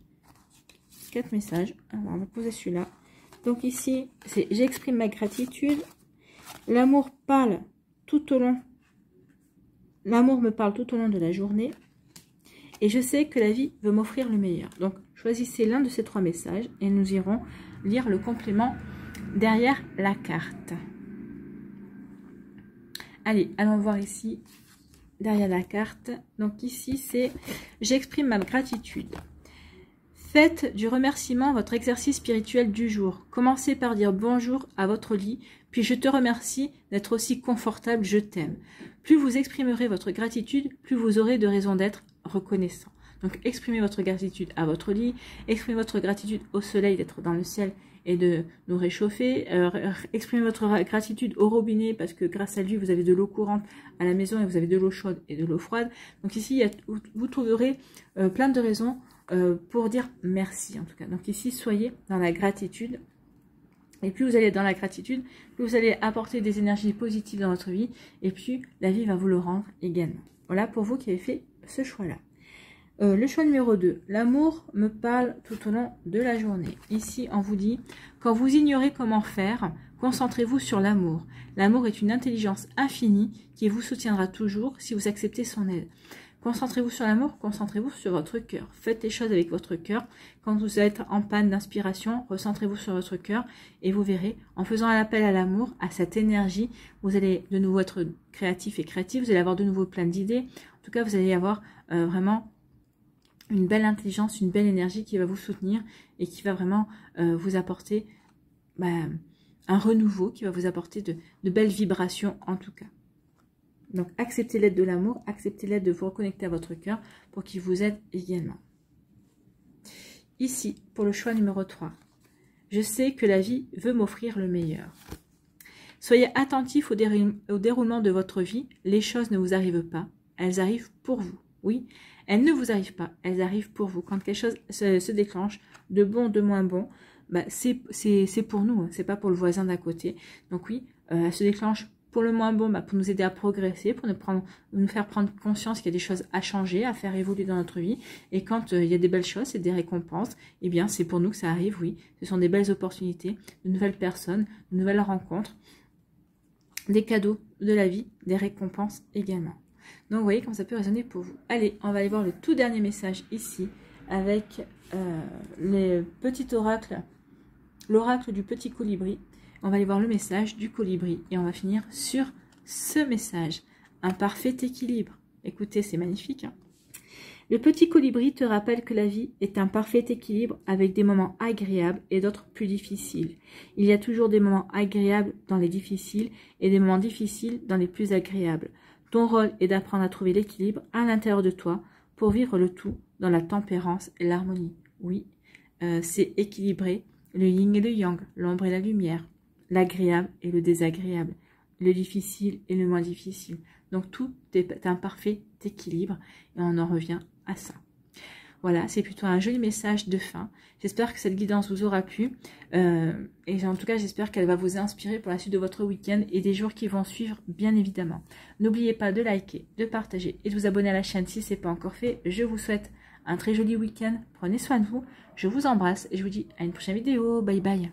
4 messages. Alors, on va poser celui-là. Donc ici, c'est j'exprime ma gratitude. L'amour parle tout au long. L'amour me parle tout au long de la journée. Et je sais que la vie veut m'offrir le meilleur. Donc, choisissez l'un de ces 3 messages et nous irons lire le complément derrière la carte. Allez, allons voir ici, derrière la carte. Donc ici, c'est « J'exprime ma gratitude ». Faites du remerciement votre exercice spirituel du jour. Commencez par dire bonjour à votre lit, puis je te remercie d'être aussi confortable, je t'aime. Plus vous exprimerez votre gratitude, plus vous aurez de raisons d'être reconnaissant. Donc exprimez votre gratitude à votre lit, exprimez votre gratitude au soleil d'être dans le ciel et de nous réchauffer, exprimez votre gratitude au robinet parce que grâce à lui vous avez de l'eau courante à la maison et vous avez de l'eau chaude et de l'eau froide. Donc ici vous trouverez plein de raisons pour dire merci en tout cas. Donc ici soyez dans la gratitude et plus vous allez dans la gratitude, plus vous allez apporter des énergies positives dans votre vie et puis la vie va vous le rendre également. Voilà pour vous qui avez fait ce choix là. Le choix numéro 2, l'amour me parle tout au long de la journée. Ici, on vous dit, quand vous ignorez comment faire, concentrez-vous sur l'amour. L'amour est une intelligence infinie qui vous soutiendra toujours si vous acceptez son aide. Concentrez-vous sur l'amour, concentrez-vous sur votre cœur. Faites les choses avec votre cœur. Quand vous êtes en panne d'inspiration, recentrez-vous sur votre cœur et vous verrez, en faisant un appel à l'amour, à cette énergie, vous allez de nouveau être créatif et créatif, vous allez avoir de nouveau plein d'idées. En tout cas, vous allez avoir vraiment une belle intelligence, une belle énergie qui va vous soutenir et qui va vraiment vous apporter un renouveau, qui va vous apporter de belles vibrations en tout cas. Donc acceptez l'aide de l'amour, acceptez l'aide de vous reconnecter à votre cœur pour qu'il vous aide également. Ici, pour le choix numéro 3, je sais que la vie veut m'offrir le meilleur. Soyez attentifs au déroulement de votre vie, les choses ne vous arrivent pas, elles arrivent pour vous. Oui, elles ne vous arrivent pas, elles arrivent pour vous. Quand quelque chose se déclenche, de bon, de moins bon, bah, c'est pour nous, hein, c'est pas pour le voisin d'à côté. Donc oui, elle se déclenche pour le moins bon, bah, pour nous aider à progresser, pour nous faire prendre conscience qu'il y a des choses à changer, à faire évoluer dans notre vie. Et quand il y a des belles choses et des récompenses, eh bien c'est pour nous que ça arrive, oui. Ce sont des belles opportunités, de nouvelles personnes, de nouvelles rencontres, des cadeaux de la vie, des récompenses également. Donc vous voyez comment ça peut résonner pour vous. Allez, on va aller voir le tout dernier message ici, avec les petits oracles, l'oracle du petit colibri. On va aller voir le message du colibri et on va finir sur ce message. Un parfait équilibre. Écoutez, c'est magnifique. Hein. Le petit colibri te rappelle que la vie est un parfait équilibre avec des moments agréables et d'autres plus difficiles. Il y a toujours des moments agréables dans les difficiles et des moments difficiles dans les plus agréables. Ton rôle est d'apprendre à trouver l'équilibre à l'intérieur de toi pour vivre le tout dans la tempérance et l'harmonie. Oui, c'est équilibré, le yin et le yang, l'ombre et la lumière, l'agréable et le désagréable, le difficile et le moins difficile. Donc tout est un parfait équilibre et on en revient à ça. Voilà, c'est plutôt un joli message de fin. J'espère que cette guidance vous aura plu. Et en tout cas, j'espère qu'elle va vous inspirer pour la suite de votre week-end et des jours qui vont suivre, bien évidemment. N'oubliez pas de liker, de partager et de vous abonner à la chaîne si ce n'est pas encore fait. Je vous souhaite un très joli week-end. Prenez soin de vous. Je vous embrasse et je vous dis à une prochaine vidéo. Bye bye.